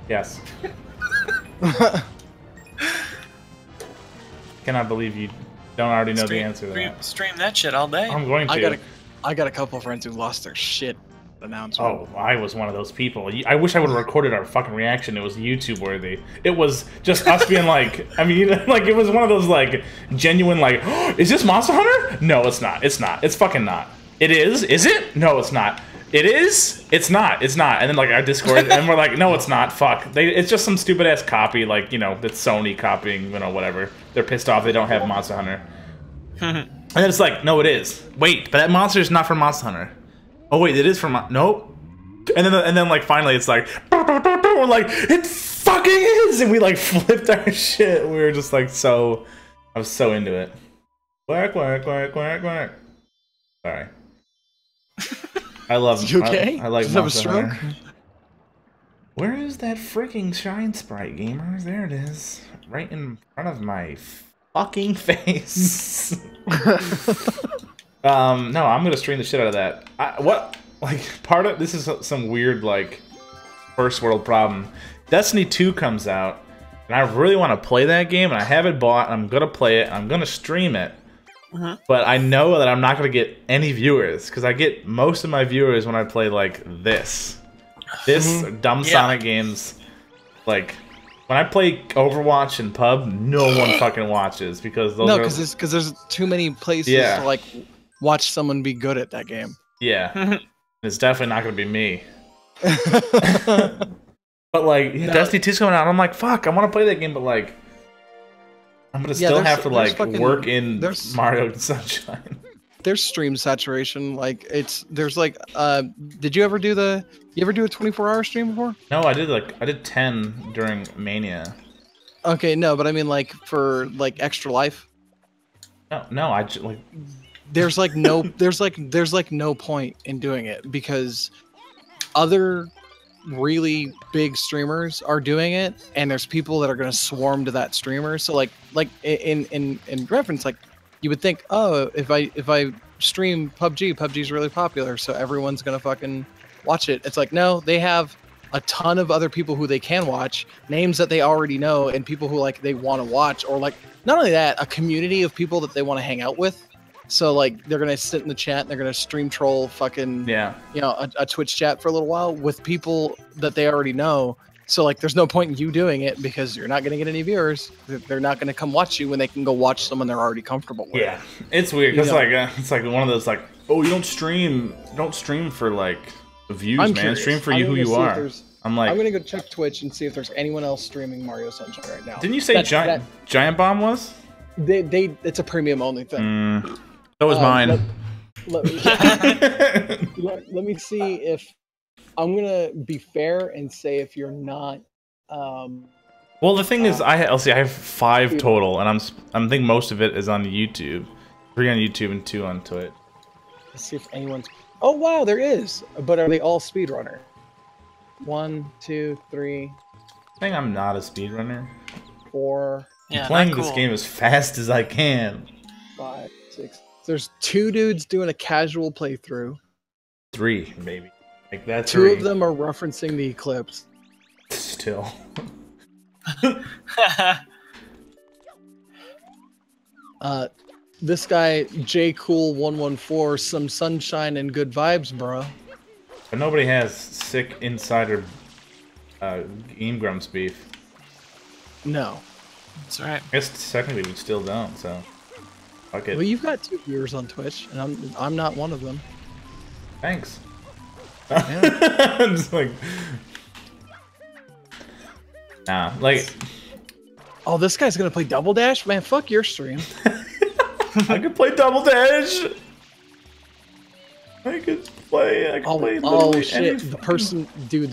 Yes. Cannot believe you don't already know the answer to that. Stream that shit all day. I'm going to. I got a couple of friends who lost their shit announcement. Oh, I was one of those people. I wish I would have recorded our fucking reaction. It was YouTube worthy. It was just us being like, I mean, like it was one of those like genuine like, oh, is this Monster Hunter? No, it's not. It's not. It's fucking not. It is. Is it? No, it's not. It is. It's not. It's not. And then like our Discord, and we're like, no, it's not. Fuck. It's just some stupid ass copy. Like that's Sony copying. Whatever. They're pissed off. They don't have Monster Hunter. And then it's like, no, it is. Wait, but that monster is not from Monster Hunter. Oh wait, it is from nope. And then like finally it's like we're like it fucking is, and we like flipped our shit. We were just like I was so into it. Quack quack quack quack quack. Sorry. I love. You okay? I like Does that have a Monster stroke? Hunter. Where is that freaking Shine Sprite, gamers? There it is, right in front of my fucking face. No, I'm gonna stream the shit out of that. Part of this is some weird like first world problem. Destiny 2 comes out, and I really want to play that game, and I have it bought, and I'm gonna play it, and I'm gonna stream it. But I know that I'm not gonna get any viewers because I get most of my viewers when I play like this dumb Sonic games. Like when I play Overwatch and Pub, no one fucking watches because those because there's too many places to like watch someone be good at that game. Yeah, it's definitely not gonna be me. But like Destiny 2's coming out, and I'm like, fuck, I want to play that game, but like, I'm gonna still have to like work in Mario Sunshine. There's stream saturation. Like there's like did you ever do a 24-hour stream before? No, I did 10 during Mania. Okay, no, but I mean like for like Extra Life. No, I just like. There's like no point in doing it because other really big streamers are doing it, and there's people that are going to swarm to that streamer. So like in reference, like you would think, oh, if I stream PUBG's really popular, so everyone's gonna fucking watch it. It's like, no, they have a ton of other people who they can watch, names that they already know, and people who like they want to watch, or like not only that, a community of people that they want to hang out with. So like they're gonna sit in the chat and they're gonna stream troll fucking a Twitch chat for a little while with people that they already know. So like there's no point in you doing it because you're not gonna get any viewers. They're not gonna come watch you when they can go watch someone they're already comfortable with. Yeah, it's weird because like it's like one of those like, oh, you don't stream for like views, man. Curious. Stream for who you are. I'm gonna go check Twitch and see if there's anyone else streaming Mario Sunshine right now. Didn't you say Giant Bomb was? It's a premium only thing. That was mine. Let me see if I'm gonna be fair and say if you're not. Well, the thing is, I have 5 total, and I'm thinking most of it is on YouTube. 3 on YouTube and 2 on Twitch. Let's see if anyone's. Oh wow, there is. But are they all speedrunner? 1, 2, 3. I think I'm not a speedrunner. 4. I'm playing this game as fast as I can. 5, 6. There's 2 dudes doing a casual playthrough. 3, maybe. Like that's 2 of them are referencing the Eclipse. Still. This guy JCool114, some sunshine and good vibes, bro. But nobody has sick insider Game Grumps beef. No. That's right. I guess technically we still don't, so fuck it. Well, you've got 2 viewers on Twitch, and I'm not one of them. Thanks. Yeah. I'm just like, nah, like. Oh, this guy's gonna play Double Dash? Man, fuck your stream. I could play Double Dash. I could play. Oh shit! anything. The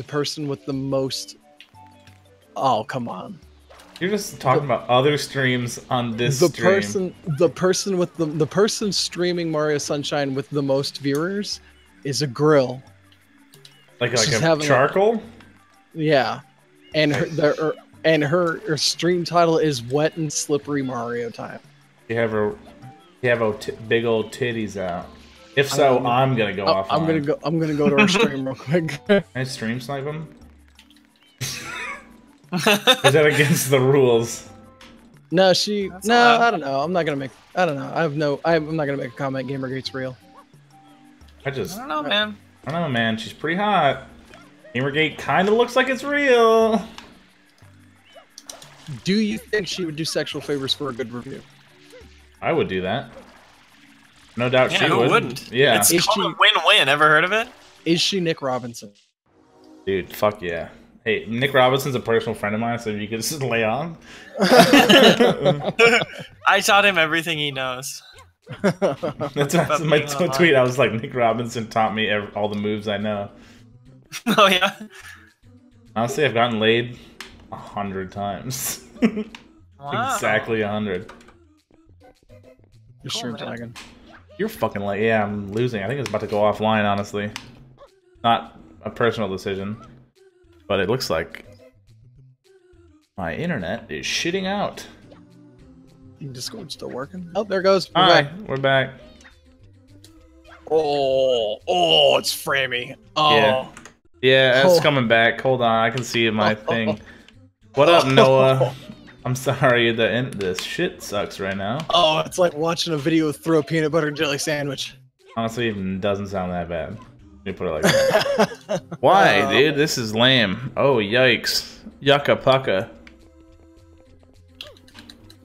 person with the most. Oh come on. You're just talking about other streams on this stream. The person streaming Mario Sunshine with the most viewers is a grill. Like a charcoal? Yeah, and her stream title is Wet and Slippery Mario Time. You have big old titties out. If so, I'm gonna go off. I'm gonna go to her stream real quick. Can I stream snipe him? Is that against the rules? No, I don't know. I'm not gonna make a comment. Gamergate's real. I don't know, man. I don't know, man. She's pretty hot. Gamergate kind of looks like it's real. Do you think she would do sexual favors for a good review? I would do that. No doubt Yeah, she who would. wouldn't? Yeah. It's Is called she- a win-win. Ever heard of it? Is she Nick Robinson? Dude, fuck yeah. Hey, Nick Robinson's a personal friend of mine, so you could just lay on. I taught him everything he knows. That's About my being online. tweet. I was like, Nick Robinson taught me all the moves I know. Oh yeah. Honestly, I've gotten laid 100 times. Wow. Exactly 100. Your stream man. lagging. You're fucking late. Yeah, I'm losing. I think it's about to go offline, honestly. Not a personal decision, but it looks like my internet is shitting out. Discord still working? Oh, there it goes. We're Hi, back. we're back. Oh, it's Framey. Oh, Yeah. Yeah, it's Oh. coming back. Hold on, I can see my thing. What up, Noah? I'm sorry, this shit sucks right now. oh, it's like watching a video through a peanut butter and jelly sandwich. Honestly, it doesn't sound that bad. Let me put it like that. Why, dude? This is lame. Oh, yikes. Yucca pucka.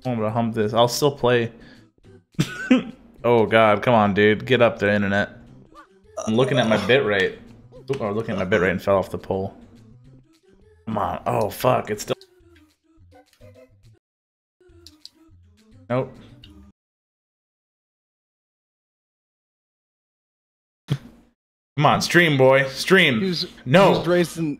I'm gonna hump this. I'll still play. Oh, God. Come on, dude. Get up there, internet. I'm looking at my bitrate. Oop, I was looking at my bitrate and fell off the pole. Come on. Oh, fuck. It's still... Nope. Come on, stream, boy. Stream. He was No. raised in